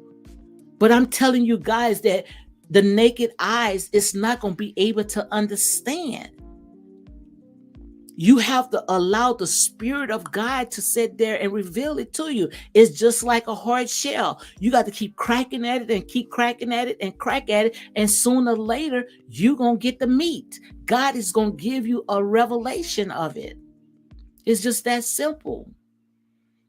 but I'm telling you guys that the naked eyes is not going to be able to understand. You have to allow the Spirit of God to sit there and reveal it to you. It's just like a hard shell. You got to keep cracking at it and keep cracking at it and crack at it. And sooner or later, you're going to get the meat. God is going to give you a revelation of it. It's just that simple.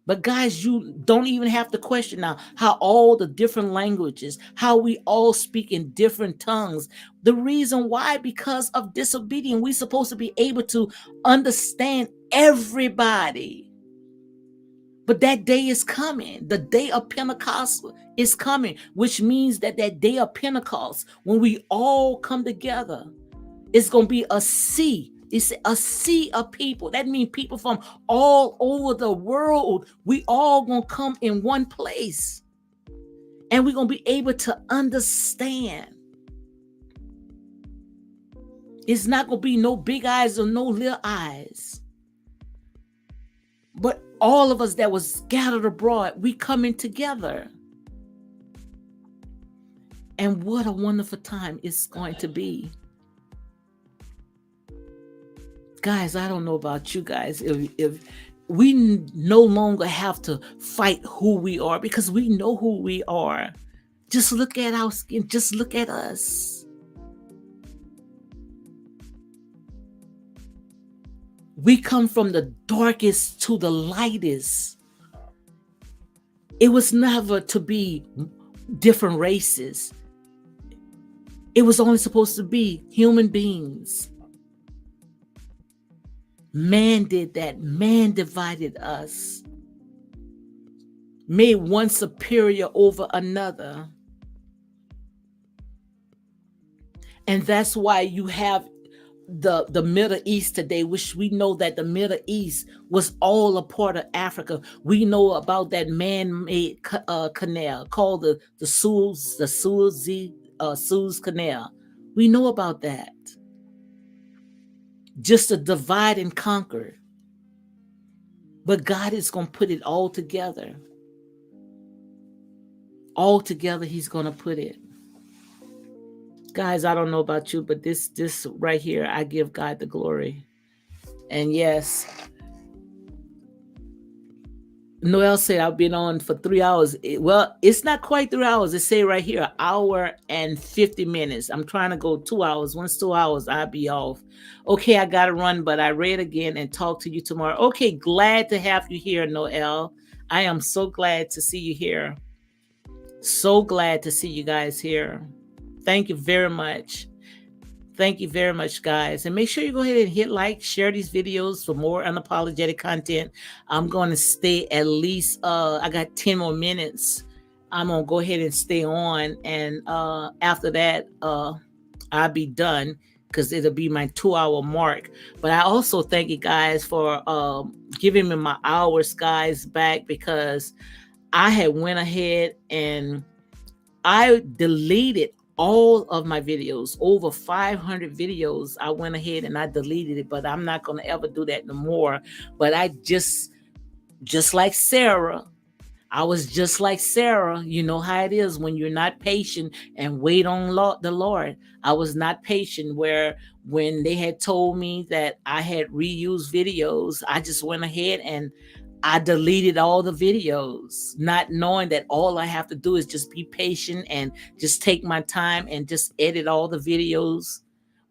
But guys, you don't even have to question now how all the different languages, how we all speak in different tongues. The reason why, because of disobedience, we're supposed to be able to understand everybody. But that day is coming. The day of Pentecost is coming, which means that day of Pentecost, when we all come together, it's going to be a sea. It's a sea of people. That means people from all over the world. We all gonna come in one place. And we're gonna be able to understand. It's not gonna be no big eyes or no little eyes. But all of us that was scattered abroad, we coming together. And what a wonderful time it's going to be. Guys, I don't know about you guys. If we no longer have to fight who we are, because we know who we are. Just look at our skin. Just look at us. We come from the darkest to the lightest. It was never to be different races. It was only supposed to be human beings. Man did that. Man divided us. Made one superior over another. And that's why you have the Middle East today, which we know that the Middle East was all a part of Africa. We know about that man-made canal called the Suez Canal. We know about that. Just to divide and conquer. But God is going to put it all together. All together, He's going to put it. Guys, I don't know about you, but this right here, I give God the glory. And yes, Noel said I've been on for 3 hours. Well, it's not quite 3 hours. It say right here, 1 hour and 50 minutes. I'm trying to go 2 hours. Once 2 hours, I'll be off. Okay, I got to run, but I read again and talk to you tomorrow. Okay, glad to have you here, Noel. I am so glad to see you here. So glad to see you guys here. Thank you very much. Thank you very much, guys. And make sure you go ahead and hit like, share these videos for more unapologetic content. I'm going to stay at least, I got 10 more minutes. I'm going to go ahead and stay on. And after that, I'll be done because it'll be my 2-hour mark. But I also thank you guys for giving me my hours, guys, back, because I had went ahead and I deleted all of my videos, over 500 videos. I went ahead and I deleted it, but I'm not going to ever do that no more. But I just like Sarah, I was just like Sarah. You know how it is when you're not patient and wait on the Lord. I was not patient, where when they had told me that I had reused videos, I just went ahead and I deleted all the videos, not knowing that all I have to do is just be patient and just take my time and just edit all the videos.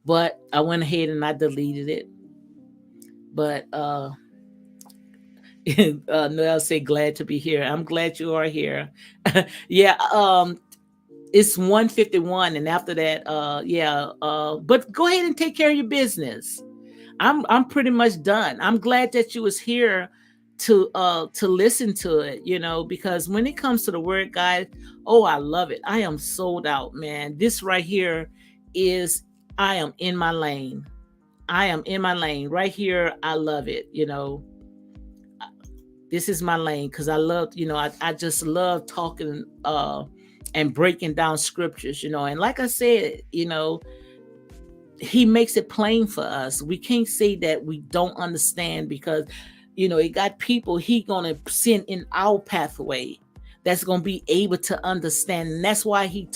But I went ahead and I deleted it. But Noel say glad to be here. I'm glad you are here. Yeah, it's 1:51, and after that, but go ahead and take care of your business. I'm pretty much done. I'm glad that you was here to listen to it, because when it comes to the word, guys, oh, I love it. I am sold out, man. This right here is, I am in my lane. I am in my lane right here. I love it. This is my lane because I love, I just love talking and breaking down scriptures, and like I said, he makes it plain for us. We can't say that we don't understand, because it got people he gonna send in our pathway that's gonna be able to understand. And that's why he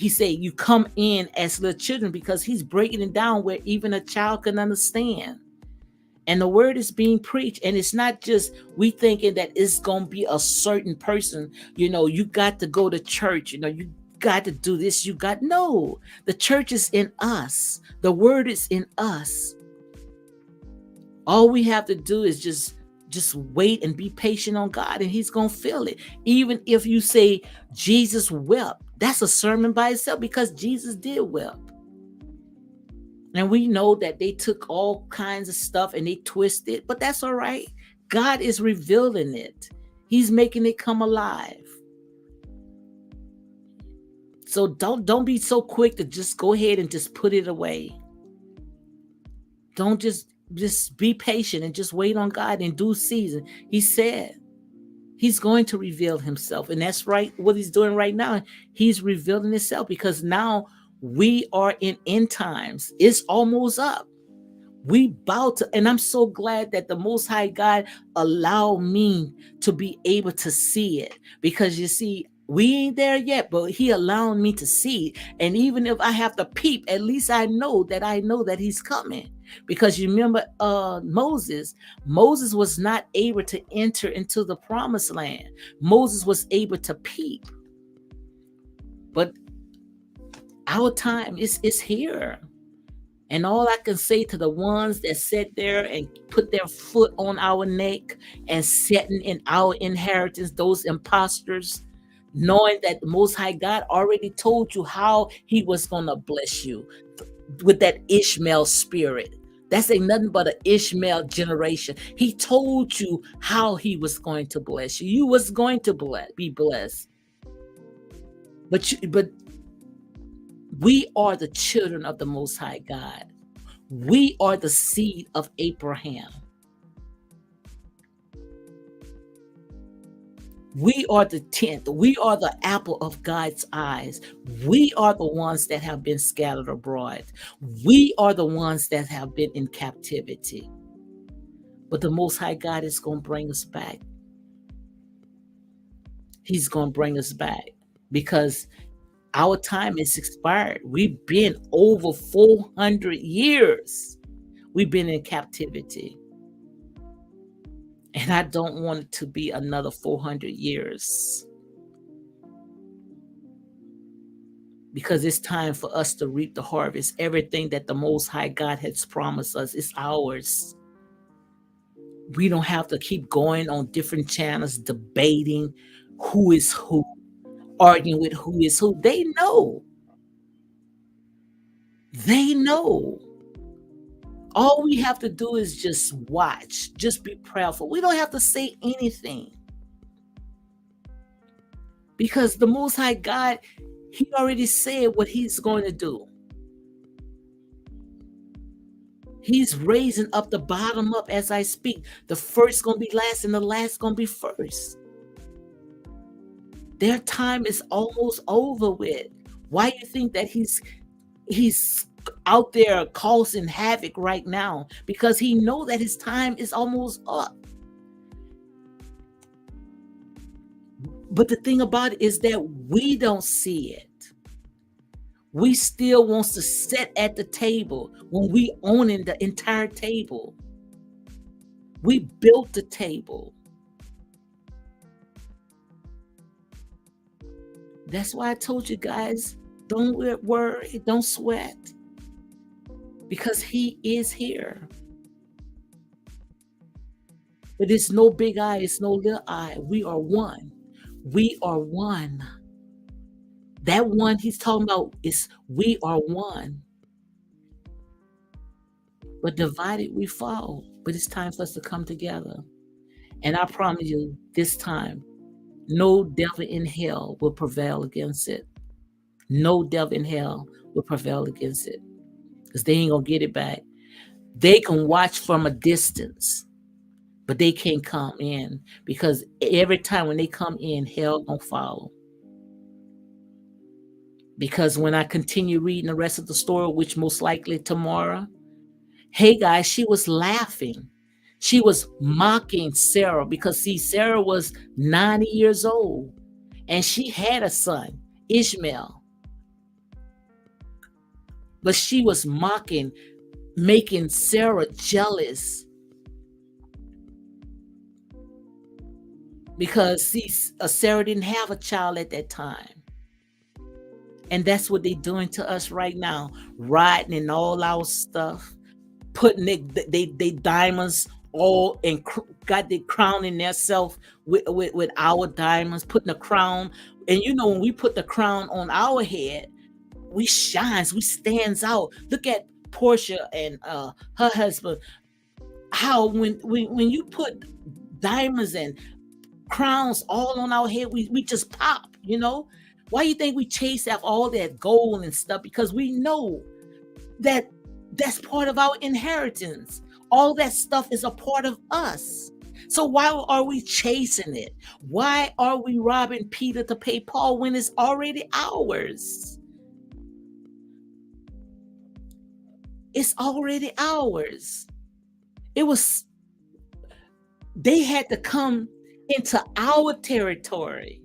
said you come in as little children, because he's breaking it down where even a child can understand. And the word is being preached, and it's not just we thinking that it's gonna be a certain person. You got to go to church, you got to do this, no, the church is in us, the word is in us. All we have to do is just wait and be patient on God, and he's gonna feel it. Even if you say Jesus wept, that's a sermon by itself, because Jesus did weep. And we know that they took all kinds of stuff and they twisted, but that's all right. God is revealing it. He's making it come alive. So don't be so quick to just go ahead and just put it away. Don't just be patient and just wait on God in due season. He said he's going to reveal himself. And that's right, what he's doing right now. He's revealing himself, because now we are in end times. It's almost up. We bow to, and I'm so glad that the Most High God allowed me to be able to see it, because you see, we ain't there yet, but he allowed me to see. And even if I have to peep, at least I know that he's coming. Because you remember Moses was not able to enter into the promised land. Moses was able to peep. But our time is here. And all I can say to the ones that sat there and put their foot on our neck and sitting in our inheritance, those imposters, knowing that the Most High God already told you how he was going to bless you with that Ishmael spirit. That's ain't nothing but an Ishmael generation. He told you how he was going to bless you. You was going to be blessed. But we are the children of the Most High God. We are the seed of Abraham. We are the tenth. We are the apple of God's eyes. We are the ones that have been scattered abroad. We are the ones that have been in captivity. But the Most High God is going to bring us back. He's going to bring us back, because our time is expired. We've been over 400 years. We've been in captivity. And I don't want it to be another 400 years. Because it's time for us to reap the harvest. Everything that the Most High God has promised us is ours. We don't have to keep going on different channels, debating who is who, arguing with who is who. They know. They know. All we have to do is just watch, just be prayerful. We don't have to say anything because the Most High God, He already said what He's going to do. He's raising up the bottom up as I speak. The first going to be last and the last going to be first. Their time is almost over with. Why do you think that he's out there causing havoc right now? Because he know that his time is almost up. But the thing about it is that we don't see it. We still wants to sit at the table when we owning the entire table. We built the table. That's why I told you guys, don't worry, don't sweat. Because He is here. But it's no big I, it's no little I. We are one. We are one. That one He's talking about is we are one. But divided we fall. But it's time for us to come together. And I promise you, this time, no devil in hell will prevail against it. No devil in hell will prevail against it. Because they ain't going to get it back. They can watch from a distance, but they can't come in. Because every time when they come in, hell going to follow. Because when I continue reading the rest of the story, which most likely tomorrow, Hagar, she was laughing. She was mocking Sarah because, see, Sarah was 90 years old and she had a son, Ishmael. But she was mocking, making Sarah jealous. Because, see, Sarah didn't have a child at that time. And that's what they're doing to us right now, riding in all our stuff, putting they diamonds all and got the crown in themselves with our diamonds, putting the crown. And you know, when we put the crown on our head, we shines, we stands out. Look at Portia and her husband. How when you put diamonds and crowns all on our head, we just pop, you know. Why do you think we chase after all that gold and stuff? Because we know that that's part of our inheritance. All that stuff is a part of us. So why are we chasing it? Why are we robbing Peter to pay Paul when it's already ours? It's already ours. They had to come into our territory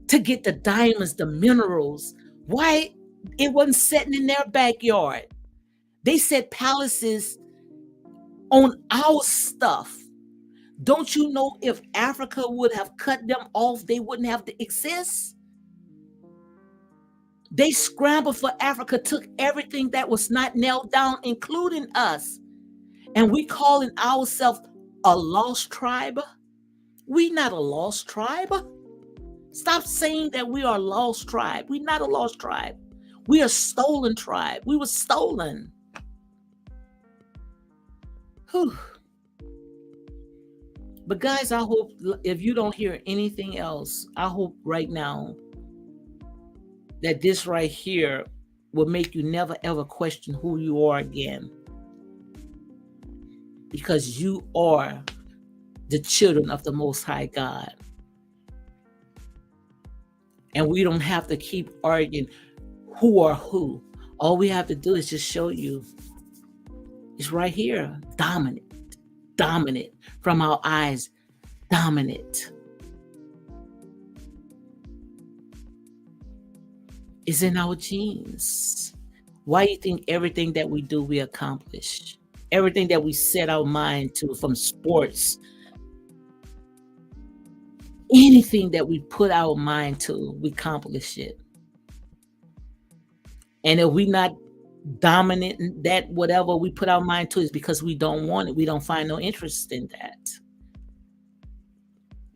to get the diamonds, the minerals. Why it wasn't sitting in their backyard? They set palaces on our stuff. Don't you know if Africa would have cut them off, they wouldn't have to exist? They scrambled for Africa, took everything that was not nailed down, including us. And we calling ourselves a lost tribe? We not a lost tribe. Stop saying that we are a lost tribe. We're not a lost tribe. We are a stolen tribe. We were stolen. Whew. But guys, I hope if you don't hear anything else, I hope right now that this right here will make you never ever question who you are again. Because you are the children of the Most High God. And we don't have to keep arguing who are who. All we have to do is just show you it's right here. Dominant from our eyes. Dominant. It's in our genes. Why do you think everything that we do, we accomplish? Everything that we set our mind to, from sports, anything that we put our mind to, we accomplish it. And if we not dominant in that, whatever we put our mind to, is because we don't want it. We don't find no interest in that.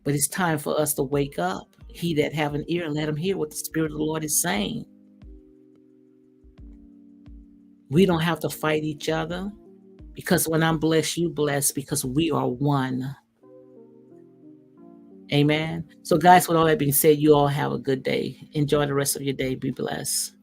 But it's time for us to wake up. He that have an ear, let him hear what the Spirit of the Lord is saying. We don't have to fight each other, because when I'm blessed, you blessed, because we are one. Amen. So, guys, with all that being said, you all have a good day. Enjoy the rest of your day. Be blessed.